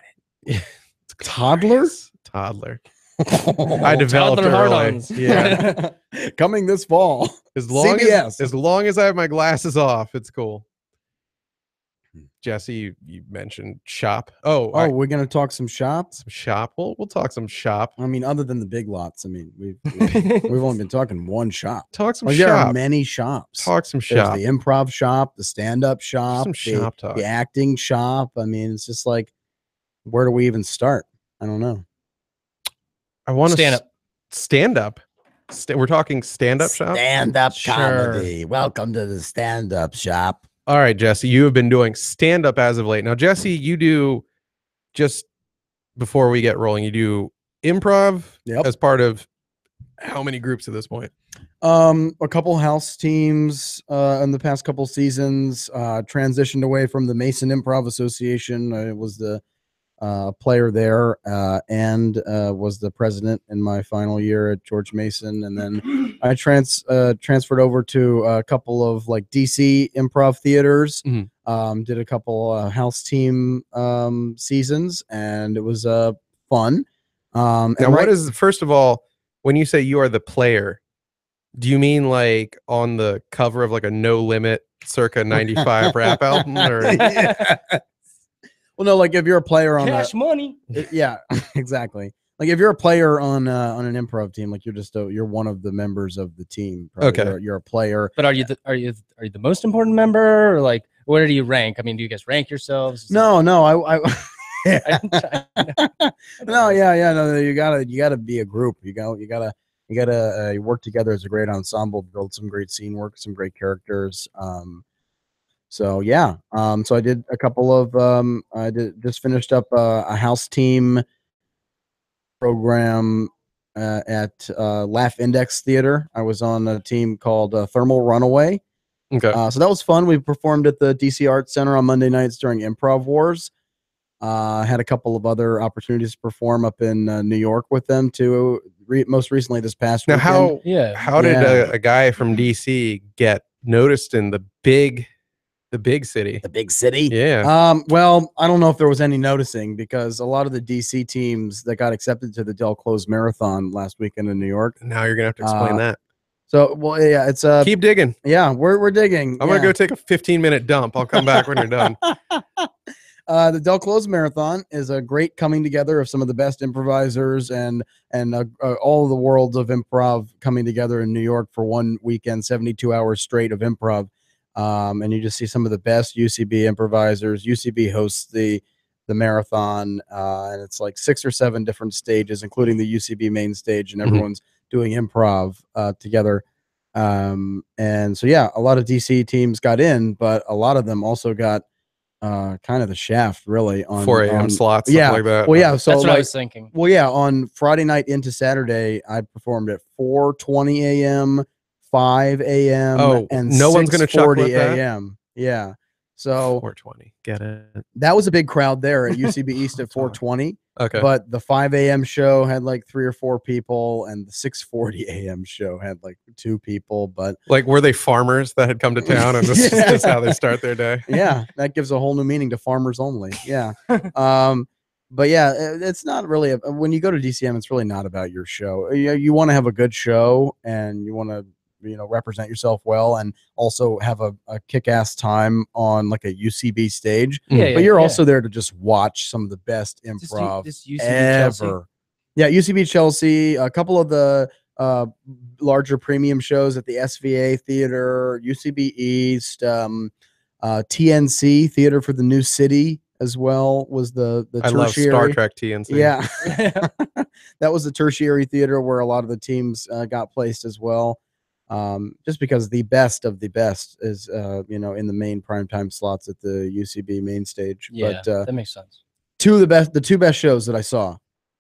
it. Toddler? Toddler. I developed Toddler early. hard-ons. Yeah. Coming this fall. As long CBS. as long as I have my glasses off, it's cool. Jesse, you mentioned shop. Oh, We're gonna talk some shop. some shop. We'll talk some shop. I mean, other than the big lots. I mean, we've only been talking one shop. Talk some There are shop. many shops. Talk some There's shop. the improv shop, the stand-up shop, Some shop talk. the acting shop. I mean, it's just like, where do we even start? I don't know. I want to Stand up. Stand up. We're talking stand up shop. Stand-up Sure. comedy. Welcome to the stand-up shop. All right, Jesse, you have been doing stand up as of late. Now, Jesse, you do just before we get rolling, you do improv Yep. as part of how many groups at this point? A couple house teams in the past couple seasons transitioned away from the Mason Improv Association. I was the player there and was the president in my final year at George Mason. And then I transferred over to a couple of like DC improv theaters, did a couple house team seasons, and it was fun. Now, what is, first of all, when you say you are the player, do you mean like on the cover of like a No Limit circa 95 rap album? Or? Well, no, like if you're a player on Cash money. yeah, exactly. Like if you're a player on an improv team, like you're one of the members of the team. Probably. Okay. You're a player. But are you the most important member, or like where do you rank? I mean, do you guys rank yourselves? Is No, I it- no, no. You gotta be a group. You gotta work together as a great ensemble, build some great scene work, some great characters. So yeah, so I did a couple of just finished up a house team program at Laugh Index Theater. I was on a team called Thermal Runaway. Okay. So that was fun. We performed at the DC Arts Center on Monday nights during Improv Wars. Had a couple of other opportunities to perform up in New York with them too. Most recently this past Now, weekend. how did Yeah. a guy from DC get noticed in the big city? The big city. Yeah. Well, I don't know if there was any noticing because a lot of the DC teams that got accepted to the Del Close Marathon last weekend in New York. Now you're gonna have to explain that. So, well, yeah, it's Keep digging. yeah, we're digging. I'm gonna go take a 15-minute dump. I'll come back when you're done. The Del Close Marathon is a great coming together of some of the best improvisers and all of the worlds of improv coming together in New York for one weekend, 72 hours straight of improv. And you just see some of the best UCB improvisers. UCB hosts the marathon, and it's like 6 or 7 different stages, including the UCB main stage, and everyone's doing improv together. And so, yeah, a lot of DC teams got in, but a lot of them also got kind of the shaft, really, on 4 a.m. slots, yeah, something like that. well, yeah. So That's what I like, was thinking. well, yeah, on Friday night into Saturday, I performed at 4:20 a.m., 5 a.m., Oh, and no one's gonna chuck with 6:40 that? a.m. Yeah. So 420. Get it? that was a big crowd there at UCB East at Sorry. 4:20. Okay. But the 5 a.m. show had like 3 or 4 people, and the 6:40 a.m. show had like 2 people. But Like, were they farmers that had come to town and this is how they start their day? yeah, that gives a whole new meaning to farmers only. Yeah. But yeah, it's not really when you go to DCM, it's really not about your show. You want to have a good show, and you want to represent yourself well, and also have a kick-ass time on like a UCB stage. Yeah, But you're also there to just watch some of the best Just improv UCB ever. Chelsea? Yeah, UCB Chelsea, a couple of the larger premium shows at the SVA Theater, UCB East, TNC Theater for the New City as well was the I love tertiary. Star Trek TNC. Yeah, that was the tertiary theater where a lot of the teams got placed as well. Just because the best of the best is in the main primetime slots at the UCB main stage. Yeah, But that makes sense. the two best shows that I saw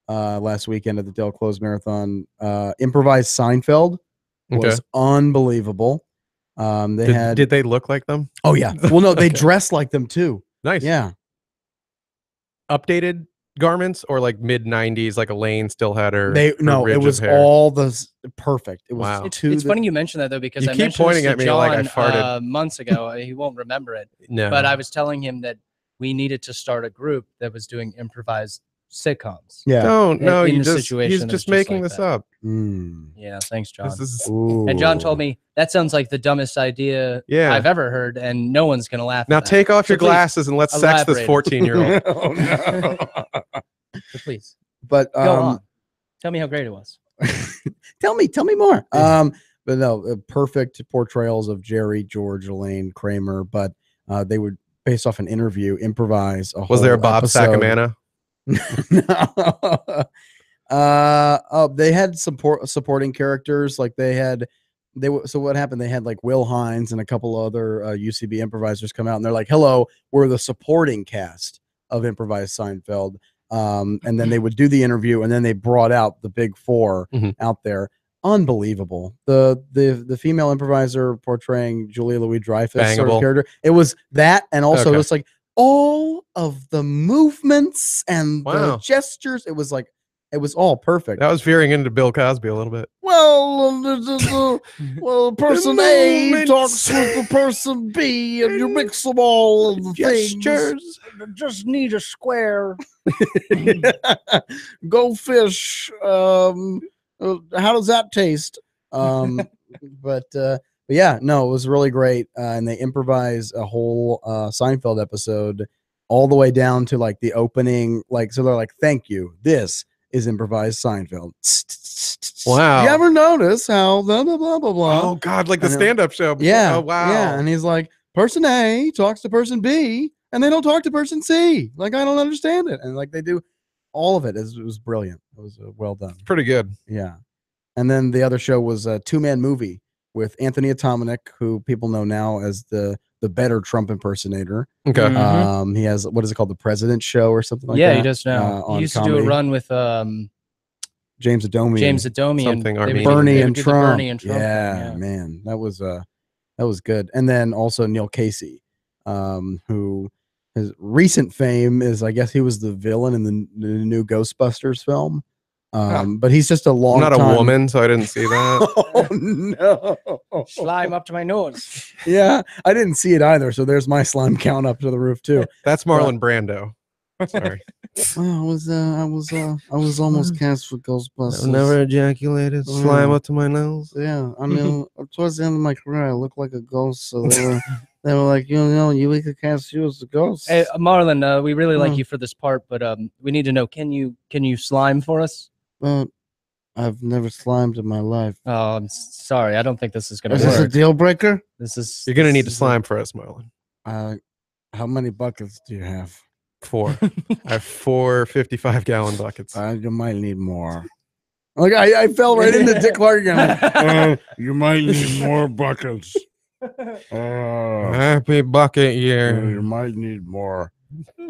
last weekend at the Del Close Marathon, improvised Seinfeld was unbelievable. Did they look like them? Oh yeah, well no, they Okay. dressed like them too. Nice. Yeah, Updated garments or like mid 90s, like Elaine still had her. it ridge was of hair? all perfect. It was Wow. It's funny you mentioned that though, because You I keep mentioned pointing this at to me like I John, farted. months ago. He won't remember it, No. but I was telling him that we needed to start a group that was doing improvised sitcoms. Yeah. Don't. No, in you a just situation he's that's just just making like this that. up. Yeah, thanks, John. This is And John told me that sounds like the dumbest idea Yeah. I've ever heard, and no one's gonna laugh. now at that. take off So your please, glasses and let's sex this elaborate. 14-year-old. Oh, no. so please But go on. Tell me how great it was. tell me more. But no, perfect portrayals of Jerry, George, Elaine, Kramer. But they would, based off an interview, improvise a Was there a whole Bob episode. Sacamana? They had supporting characters. Like so what happened? They had like Will Hines and a couple other UCB improvisers come out, and they're like, "Hello, we're the supporting cast of Improvised Seinfeld." And then they would do the interview, and then they brought out the big 4 out there. Unbelievable. The female improviser portraying Julia Louis-Dreyfus sort of Bangable. character. It was that, and also Okay. just like all of the movements and Wow. the gestures. It was all perfect. That was veering into Bill Cosby a little bit. Well, person A movements. talks with the person B, and you mix them all of the Gestures. Just need a square. things. Go fish. How does that taste? But yeah, no, it was really great. And they improvised a whole Seinfeld episode all the way down to like the opening. Like, so they're like, "Thank you. This is improvised Seinfeld. Wow. You ever notice how blah blah blah blah blah? Oh God, like the And it- stand-up show. Yeah. Oh wow. Yeah. And he's like, person A talks to person B, and they don't talk to person C. Like, I don't understand it. And like they do all of it. It was brilliant. It was well done. Pretty good. Yeah. And then the other show was a 2-man movie with Anthony Atamanuik, who people know now as the better Trump impersonator. Okay. Mhm. He has, what is it called, the President Show or something like Yeah, that? he does now. He on used to do comedy. a run with James Adomian, James Adomian, Something they would Armenian. do- Bernie they would and do the Trump. Bernie and Trump thing, Yeah, man, that was good. And then also Neil Casey, who his recent fame is, I guess he was the villain in the new Ghostbusters film. But he's just a long I'm not time. a woman, so I didn't see that. Oh no! Slime up to my nose. Yeah, I didn't see it either. So there's my slime count up to the roof too. That's Marlon Brando. Sorry. Well, I was almost cast for Ghostbusters. I've never ejaculated. Slime up to my nose. Yeah, I mean, towards the end of my career, I looked like a ghost. So they were like, we could cast you as a ghost. Hey, Marlon, we really like Hmm. you for this part, but we need to know, can you slime for us? But I've never slimed in my life. Oh, I'm sorry. I don't think this is gonna Is this a work. deal breaker? This is You're gonna this need to is a- slime for us, Marlon. How many buckets do you have? 4. I have 4 55-gallon buckets. You might need more. Like I fell right into Dick Clark again. You might need more buckets. Happy bucket year. might need more.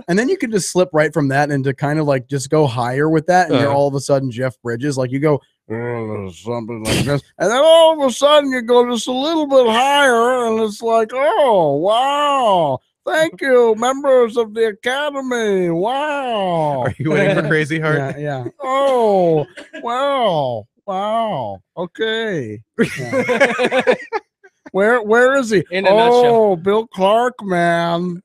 And then you can just slip right from that into kind of like just go higher with that, and you're all of a sudden Jeff Bridges. Like you go something like this, and then all of a sudden you go just a little bit higher, and it's like, oh wow, thank you, members of the Academy. Wow. Are you waiting for Crazy Heart? Yeah, yeah. Oh, wow. Okay. Yeah. Where is he? In a nutshell. Oh, Bill Clark, man.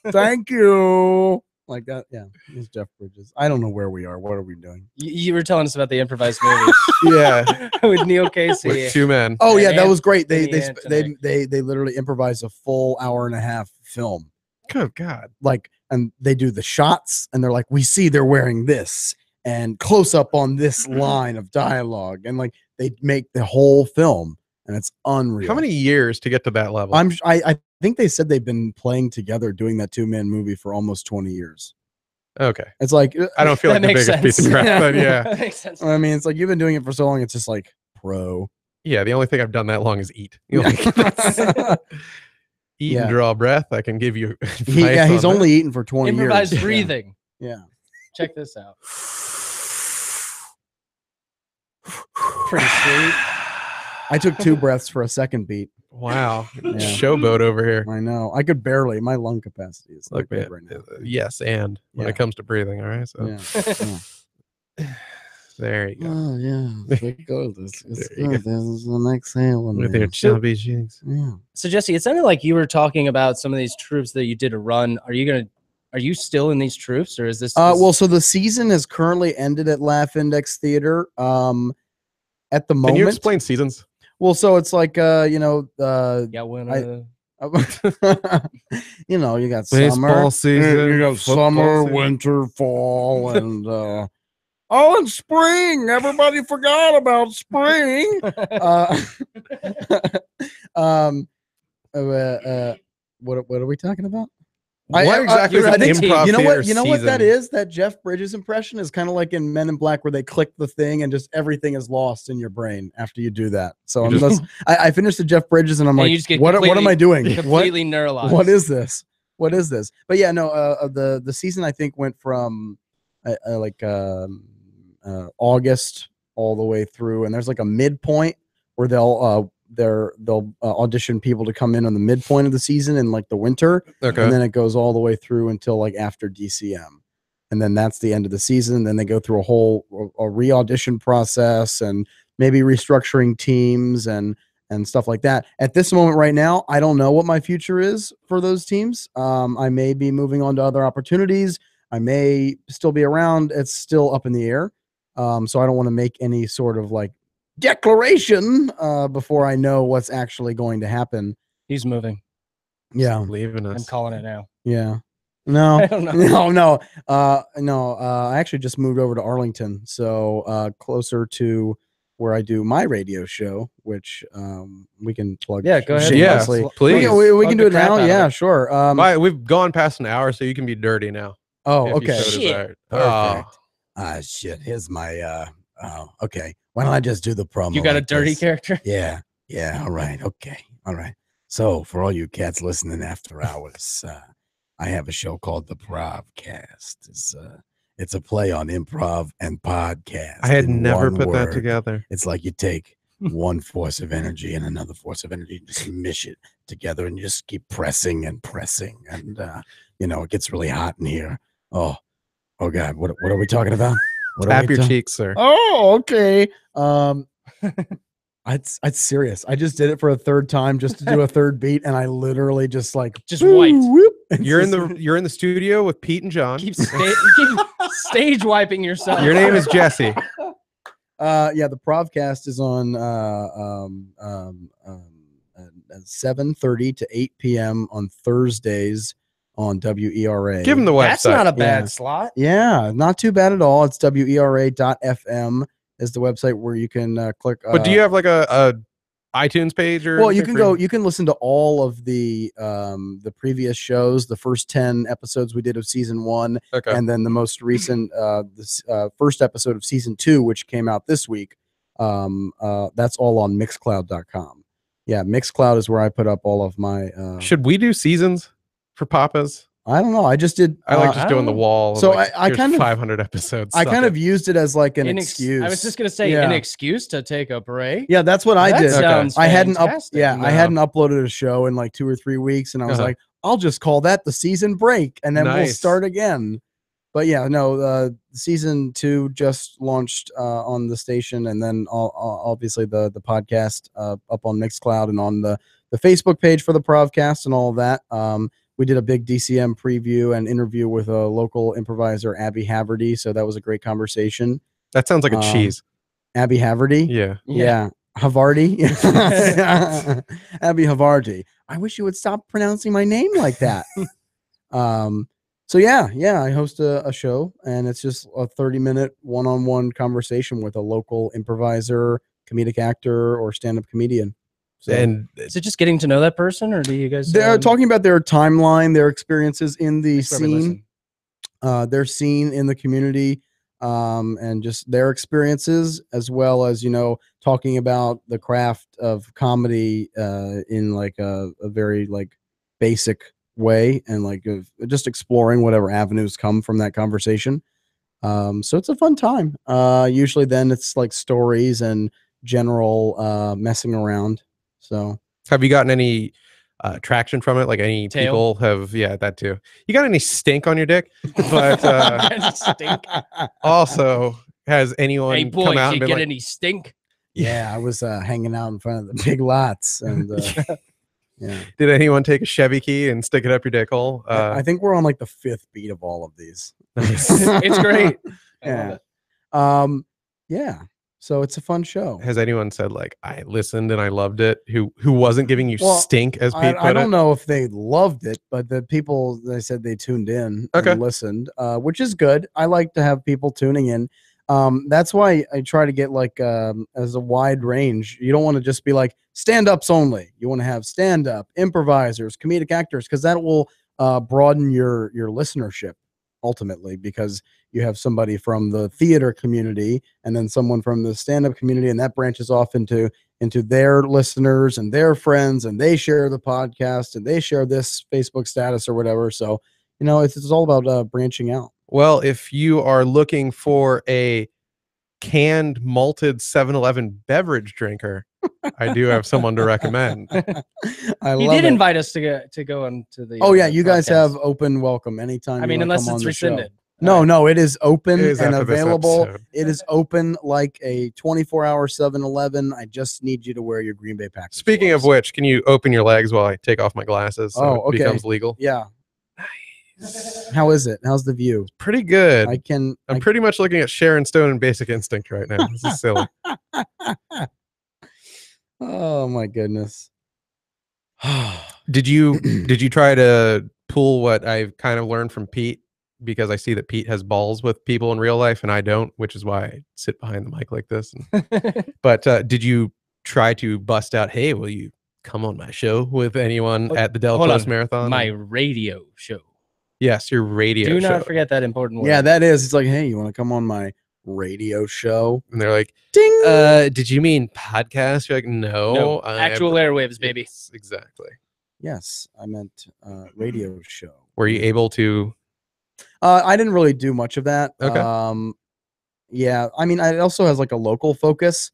Thank you. Like that, yeah. He's Jeff Bridges. I don't know where we are. What are we doing? You were telling us about the improvised movie Yeah. with Neil Casey. With 2 men. Oh yeah, And that was great. They Anthony they literally improvised a full hour and a half film. Good God. Like, and they do the shots, and they're like, we see they're wearing this, and close up on this line of dialogue, and like they make the whole film, and it's unreal. How many years to get to that level? I think they said they've been playing together doing that 2-man movie for almost 20 years. Okay. It's like, I don't feel like That the makes biggest piece of sense. crap, but yeah. That makes sense. I mean, it's like you've been doing it for so long, it's just like pro. Yeah, the only thing I've done that long is eat. You know, eat Yeah. and draw breath. I can give you advice He's on only eaten for 20 Improvised years. breathing. Yeah. Check this out. Pretty sweet. I took 2 breaths for a second beat. that. Wow. Yeah. Showboat over here. I know. I could barely. My lung capacity is Look, not man, good right now. yes, and when Yeah. it comes to breathing, all right. So Yeah. there you go. Oh yeah. It's good. It's There you good. This is an exhale. With your chubby cheeks. Yeah. So Jesse, it sounded like you were talking about some of these troops that you did a run. Are you still in these troops, or is this? Well, so the season has currently ended at Laugh Index Theater. At the moment, Can you explain seasons? well, so it's like yeah, when you got Baseball summer, season, you got football summer, season. winter, fall, and and spring. Everybody forgot about spring. What are we talking about? What exactly is you're an right. improv You know theater what? You know what that season? is? That Jeff Bridges impression is kind of like in Men in Black, where they click the thing and just everything is lost in your brain after you do that. So You just- I finished the Jeff Bridges, and I'm And like, you just get what am I completely- doing? What completely neuralized. what is this? What is this? But yeah, no. The season I think went from August all the way through, and there's like a midpoint where they'll audition people to come in on the midpoint of the season in like the winter, Okay. and then it goes all the way through until like after DCM, and then that's the end of the season. Then they go through a re-audition process and maybe restructuring teams and stuff like that. At this moment right now, I don't know what my future is for those teams. I may be moving on to other opportunities. I may still be around. It's still up in the air. So I don't want to make any sort of like declaration before I know what's actually going to happen. He's moving. Yeah. Leaving I'm us. calling it now. Yeah. No, I don't know. no. I actually just moved over to Arlington, so closer to where I do my radio show, which we can plug. Yeah, go ahead. shamelessly. Yeah, please. We Plug can the do it crap now. out of Yeah, it. sure. We've gone past an hour, so you can be dirty now. Oh, if you okay. so Shit. desire. Perfect. Oh. Shit. Here's my okay. Why don't I just do the promo? You got a like dirty this? character? Yeah. Yeah. All right. Okay. All right. So for all you cats listening after hours, I have a show called The Provcast. It's a play on improv and podcast. I had in never one put that word. together. It's like you take one force of energy and another force of energy, and just mish it together, and you just keep pressing and pressing, and it gets really hot in here. Oh God, what are we talking about? What Tap your cheeks, sir. Oh, okay. It's serious. I just did it for a third time just to do a third beat, and I literally just wiped. You're in the studio with Pete and John. Keep stage wiping yourself. Your name is Jesse. Yeah, the Provcast is on 7:30 to 8 p.m. on Thursdays on WERA. Give him the website. That's not a bad slot. Yeah, not too bad at all. It's WERA.fm is the website where you can click. But do you have like a iTunes page or? Well, you can listen to all of the previous shows, the first 10 episodes we did of season 1, Okay. and then the most recent first episode of season 2, which came out this week. That's all on Mixcloud.com. Yeah, Mixcloud is where I put up all of my. Should we do seasons for Papas? I don't know. I just did. I like just doing the wall. So like, I kind of 500 episodes. I kind of used it as like an excuse. I was just gonna say an excuse to take a break. Yeah, that's what I That did. sounds I hadn't fantastic. I hadn't uploaded a show in like 2 or 3 weeks, and I was like, I'll just call that the season break, and then we'll start again. But yeah, no, season 2 just launched on the station, and then obviously the podcast up on Mixcloud and on the Facebook page for the Provcast and all of that. We did a big DCM preview and interview with a local improviser, Abby Haverty. So that was a great conversation. That sounds like a cheese. Abby Haverty? Yeah. Havarti? Abby Havarti. I wish you would stop pronouncing my name like that. So yeah, I host a show, and it's just a 30-minute one-on-one conversation with a local improviser, comedic actor, or stand-up comedian. So, and is it just getting to know that person, or do you guys? They're talking about their timeline, their experiences in the scene, their scene in the community, and just their experiences, as well as talking about the craft of comedy in like a very like basic way, and like just exploring whatever avenues come from that conversation. So it's a fun time. Usually, then it's like stories and general messing around. So have you gotten any traction from it? Like any Tail? people have? Yeah, that too. You got any stink on your dick? But stink. Also, has anyone Hey boy, come out did and you been get like, any stink? yeah, I was hanging out in front of the Big Lots, and yeah. Did anyone take a Chevy key and stick it up your dick hole? I think we're on like the 5th beat of all of these. It's great. Yeah. Yeah. So it's a fun show. Has anyone said like I listened and I loved it? Who wasn't giving you stink, as Pete put I don't it? know if they loved it, but the people, they said they tuned in and listened, which is good. I like to have people tuning in. That's why I try to get like as a wide range. You don't want to just be like stand-ups only. You want to have stand-up, improvisers, comedic actors, because that will broaden your listenership ultimately, because you have somebody from the theater community and then someone from the stand-up community, and that branches off into their listeners and their friends, and they share the podcast and they share this Facebook status or whatever. So it's all about branching out. Well, if you are looking for a canned malted 7-Eleven beverage drinker, I do have someone to recommend. He did invite us to go into the. Oh yeah, you guys podcast. have open welcome anytime. I mean, unless it's rescinded. rescinded. No, it is open It is and after this available. episode. It is open like a 24-hour 7-Eleven. I just need you to wear your Green Bay Packers. Speaking of which, can you open your legs while I take off my glasses so okay. it becomes legal? Yeah. How is it? How's the view? Pretty good. I'm pretty much looking at Sharon Stone and Basic Instinct right now. This is silly. Oh my goodness. Did you try to pull what I've kind of learned from Pete because I see that Pete has balls with people in real life and I don't, which is why I sit behind the mic like this. But did you try to bust out, hey, will you come on my show with anyone at the Del Hold Close on. Marathon? My radio show. Yes, your radio Do show. not forget that important word. Yeah, that is. It's like, hey, you want to come on my radio show? And they're like, Ding. did you mean podcast? You're like, no. Actual airwaves, baby. Yes, exactly. Yes, I meant radio show. Were you able to? I didn't really do much of that. Okay. Yeah, I mean, it also has like a local focus,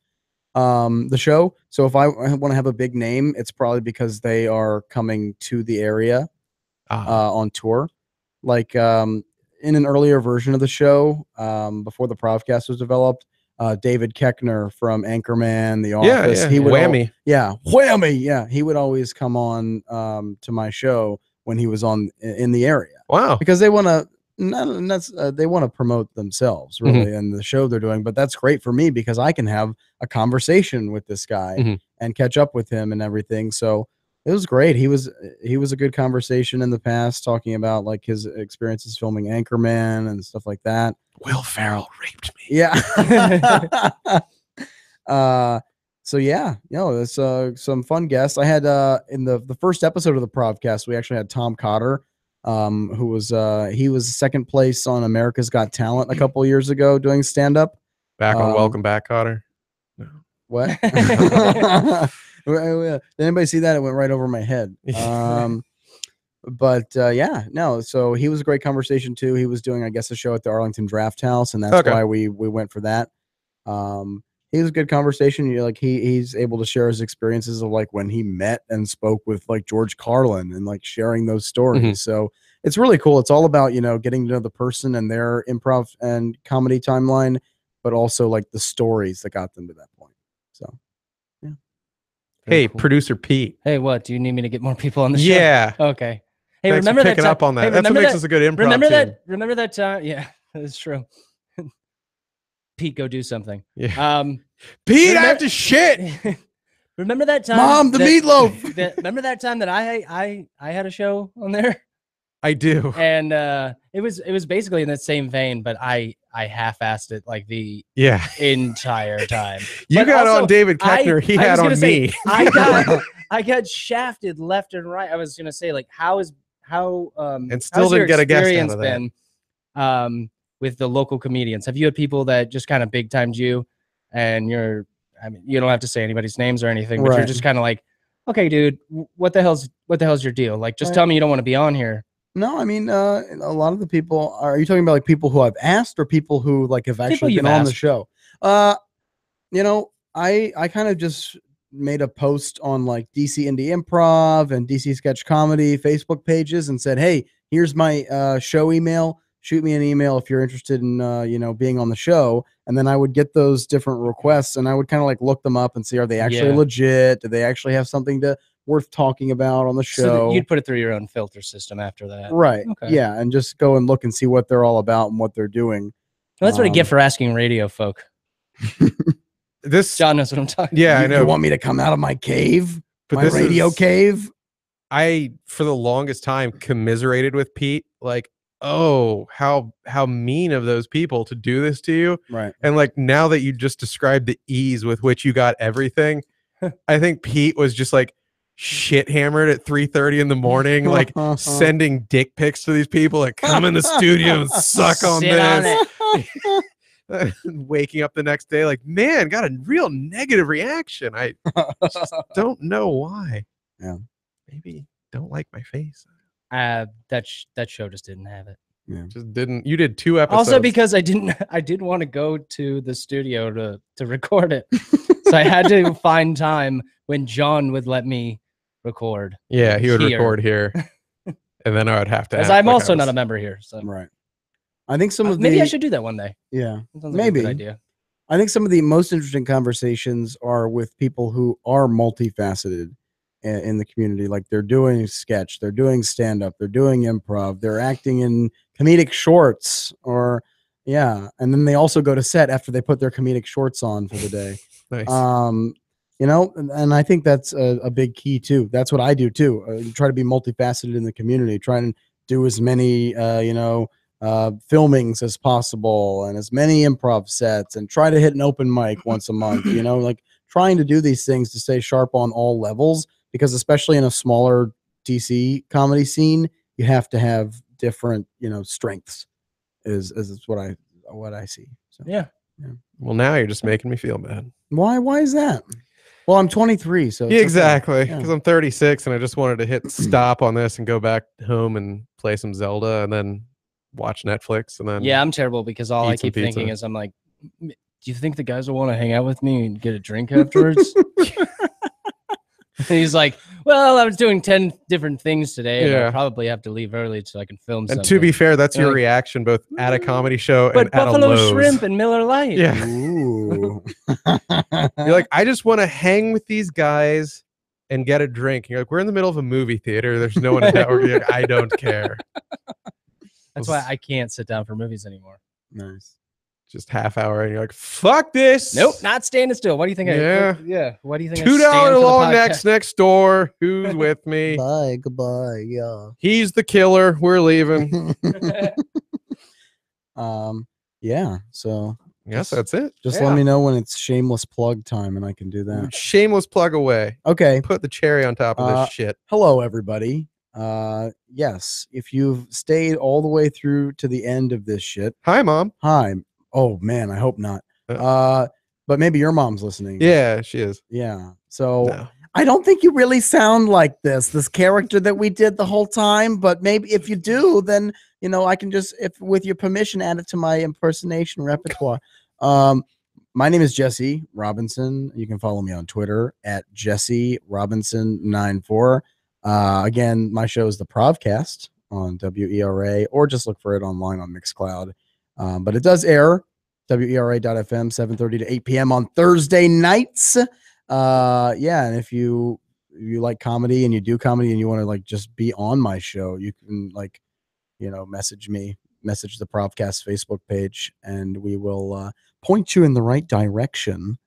the show. So if I want to have a big name, it's probably because they are coming to the area on tour. Like in an earlier version of the show, before the Provcast was developed, David Koechner from Anchorman, The Office, he would Whammy. Whammy, yeah, he would always come on to my show when he was in the area. Wow. Because they want to they want to promote themselves really and the show they're doing, but that's great for me because I can have a conversation with this guy and catch up with him and everything. So it was great. He was a good conversation in the past, talking about like his experiences filming Anchorman and stuff like that. Will Ferrell raped me. Yeah. So yeah, it's some fun guests. I had in the first episode of the Provcast, we actually had Tom Cotter, who was he was second place on America's Got Talent a couple years ago doing stand up. Back on Welcome Back, Cotter. No. What? Did anybody see that? It went right over my head. But yeah, no. So he was a great conversation too. He was doing, I guess, a show at the Arlington Draft House, and that's why we went for that. He was a good conversation. You're like he's able to share his experiences of like when he met and spoke with like George Carlin and like sharing those stories. So it's really cool. It's all about getting to know the person and their improv and comedy timeline, but also like the stories that got them to that point. So. Hey, cool. Producer Pete. Hey, what? Do you need me to get more people on the show? Yeah. Okay. Hey, thanks remember for picking up on that. Hey, that's what makes us a good improv team. Remember that time? Yeah, that's true. Pete, go do something. Yeah. Pete, I have to shit. Remember that time? Mom, the meatloaf. Remember that time that I had a show on there? I do. And it was basically in the same vein, but I half-assed it like the entire time. You got also, on David Koechner. He had on me. I got shafted left and right. I was gonna say like and still didn't get a guest out of that. Been with the local comedians? Have you had people that just kind of big timed you, and you don't have to say anybody's names or anything, but you're just kind of like, okay, dude, what the hell's your deal? Like, just tell me you don't want to be on here. No, I mean, a lot of the people. Are you talking about like people who I've asked, or people who like have actually been on the show? I kind of just made a post on like DC Indie Improv and DC Sketch Comedy Facebook pages and said, hey, here's my show email. Shoot me an email if you're interested in being on the show. And then I would get those different requests, and I would kind of like look them up and see, are they actually legit? Do they actually have something worth talking about on the show? So you'd put it through your own filter system after that. Right. Okay. Yeah. And just go and look and see what they're all about and what they're doing. Well, that's what I get for asking radio folk. John knows what I'm talking about. Yeah, I know. You want me to come out of my cave? My radio cave? I, for the longest time, commiserated with Pete. Like, oh, how mean of those people to do this to you. Right. And like, now that you just described the ease with which you got everything, I think Pete was just like shit hammered at 3:30 in the morning, like sending dick pics to these people, like, come in the studio and suck on this. Waking up the next day like, man, got a real negative reaction. I just don't know why. Yeah. Maybe don't like my face. That show just didn't have it. Yeah. Just didn't. You did 2 episodes. Also because I didn't want to go to the studio to record it. So I had to find time when John would let me record. Yeah, he would record here. And then I would have to, because I'm also not a member here. So right. I think maybe I should do that one day. Yeah. Sounds like a good idea. I think some of the most interesting conversations are with people who are multifaceted in the community. Like, they're doing sketch, they're doing stand-up, they're doing improv, they're acting in comedic shorts, and then they also go to set after they put their comedic shorts on for the day. Nice. And I think that's a big key too. That's what I do too. Try to be multifaceted in the community, try and do as many, filmings as possible and as many improv sets and try to hit an open mic once a month, like trying to do these things to stay sharp on all levels, because especially in a smaller DC comedy scene, you have to have different, strengths is what I see. So, Yeah. Well, now you're just making me feel bad. Why is that? Well, I'm 23, so Yeah, it's exactly. okay. Because I'm 36 and I just wanted to hit stop on this and go back home and play some Zelda and then watch Netflix and then Yeah, I'm terrible because all I eat some keep thinking pizza. is I'm like, do you think the guys will want to hang out with me and get a drink afterwards? He's like, well, I was doing 10 different things today, and Yeah. I'll probably have to leave early so I can film And something. to be fair, that's You're your like, reaction both at a comedy show but and at a buffalo Lowe's. shrimp and Miller Lite. Yeah. Ooh. You're like, I just want to hang with these guys and get a drink. You're like, we're in the middle of a movie theater. There's no one at that. You're like, I don't care. That's why I can't sit down for movies anymore. Nice. Just half hour, and you're like, fuck this. Nope, not standing still. What do you think? Yeah. What do you think? $2 I stand for the long podcast? necks next door. Who's with me? Bye. Goodbye. Yeah. He's the killer. We're leaving. Yeah. So Yes, that's it. just Yeah. let me know when it's shameless plug time, and I can do that. Shameless plug away. Okay. Put the cherry on top of this shit. Hello, everybody. Yes, if you've stayed all the way through to the end of this shit, Hi, Mom. hi. Oh man, I hope not. But maybe your mom's listening. Yeah, she is. Yeah. So No. I don't think you really sound like this character that we did the whole time, but maybe if you do, then I can just, if with your permission, add it to my impersonation repertoire. My name is Jesse Robinson. You can follow me on Twitter at Jesse Robinson94. Again, my show is the Provcast on WERA, or just look for it online on Mixcloud. But it does air WERA.FM 7:30 to 8 p.m. on Thursday nights. And if you like comedy and you do comedy and you want to just be on my show, you can message the Provcast Facebook page, and we will point you in the right direction.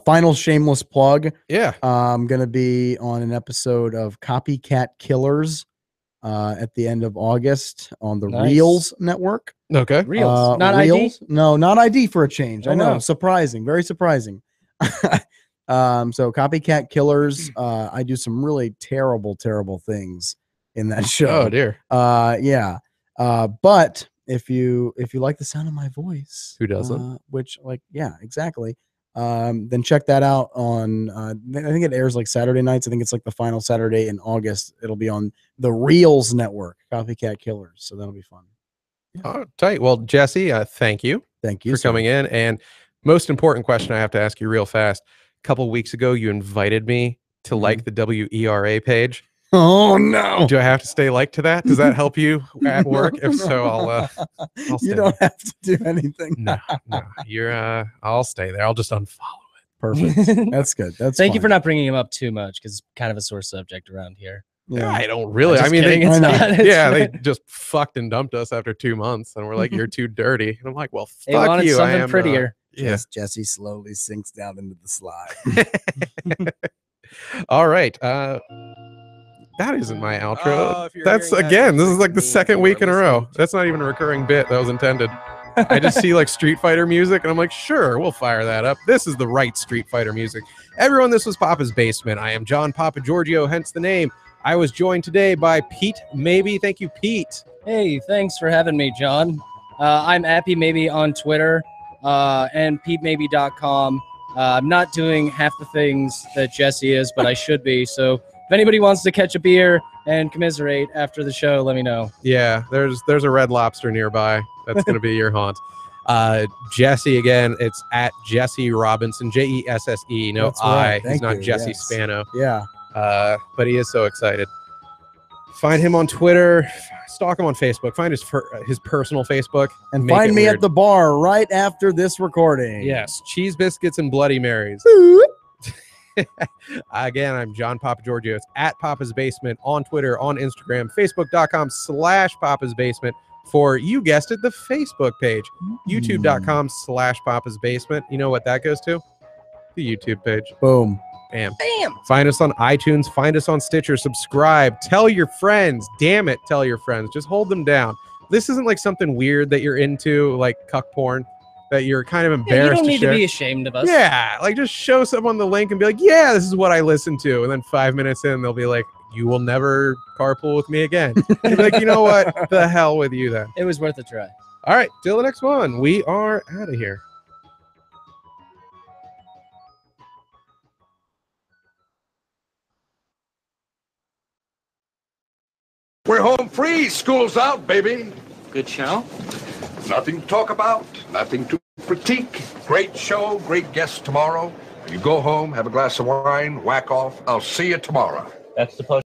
Final shameless plug. Yeah. I'm going to be on an episode of Copycat Killers at the end of August on the Nice. Reels Network. Okay. Reels, not Reels? No, not ID for a change. Oh, I know. wow. Surprising. Very surprising. So Copycat Killers, I do some really terrible things in that show. Oh dear. Yeah. But if you like the sound of my voice, Who doesn't? Which yeah, exactly. Then check that out on I think it airs Saturday nights. I think it's the final Saturday in August. It'll be on the Reels Network, Copycat Killers. So that'll be fun. Oh, tight. Well, Jesse, thank you Thank you for coming in. And most important question I have to ask you real fast. A couple weeks ago, you invited me to like the WERA page. Oh no! Do I have to stay like to that? Does that help you at work? If so, I'll stay. You don't have to do anything. No, I'll stay there. I'll just unfollow it. Perfect. That's good. That's Thank you fine. for not bringing him up too much, because it's kind of a sore subject around here. Yeah. I don't really. Just I mean, kidding, they, it's not. It's yeah, they fine. just fucked and dumped us after 2 months, and we're like, "You're too dirty." And I'm like, "Well, They fuck wanted you." I something am prettier. Yeah. Jesse slowly sinks down into the slide. All right. That isn't my outro. Oh, if you're That's hearing that, again. This is it's like the me second for week in a row. listening to- That's not even a recurring bit that was intended. I just see Street Fighter music, and I'm like, sure, we'll fire that up. This is the right Street Fighter music. Everyone, this was Papa's Basement. I am John Papa Giorgio, hence the name. I was joined today by Pete Maybe. Thank you, Pete. Hey, thanks for having me, John. I'm Appy Maybe on Twitter and PeteMaybe.com. I'm not doing half the things that Jesse is, but I should be. So if anybody wants to catch a beer and commiserate after the show, let me know. Yeah, there's a Red Lobster nearby. That's going to be your haunt. Jesse, again, it's at Jesse Robinson, Jesse, no That's I. right. He's Thank not you. Jesse Yes. Spano. Yeah. But he is so excited. Find him on Twitter. Stalk him on Facebook. Find his personal Facebook. And Make find it me weird. at the bar right after this recording. Yes, cheese biscuits and Bloody Marys. Again, I'm John Papa Giorgio. It's at Papa's Basement on Twitter, on Instagram, Facebook.com/Papa's Basement for, you guessed it, the Facebook page. YouTube.com/Papa's Basement. You know what that goes to? The YouTube page. Boom. Bam. Bam. Find us on iTunes. Find us on Stitcher. Subscribe. Tell your friends. Damn it, tell your friends. Just hold them down. This isn't like something weird that you're into, like cuck porn, that you're kind of Yeah, you embarrassed don't to need share. to be ashamed of us. Yeah, like just show someone the link and be like, yeah, this is what I listen to. And then 5 minutes in, they'll be like, you will never carpool with me again. You'll be like, you know what? The hell with you then. It was worth a try. All right, till the next one. We are out of here. We're home free. School's out, baby. Good show. Nothing to talk about, nothing to critique. Great show, great guests tomorrow. You go home, have a glass of wine, whack off. I'll see you tomorrow. That's the post.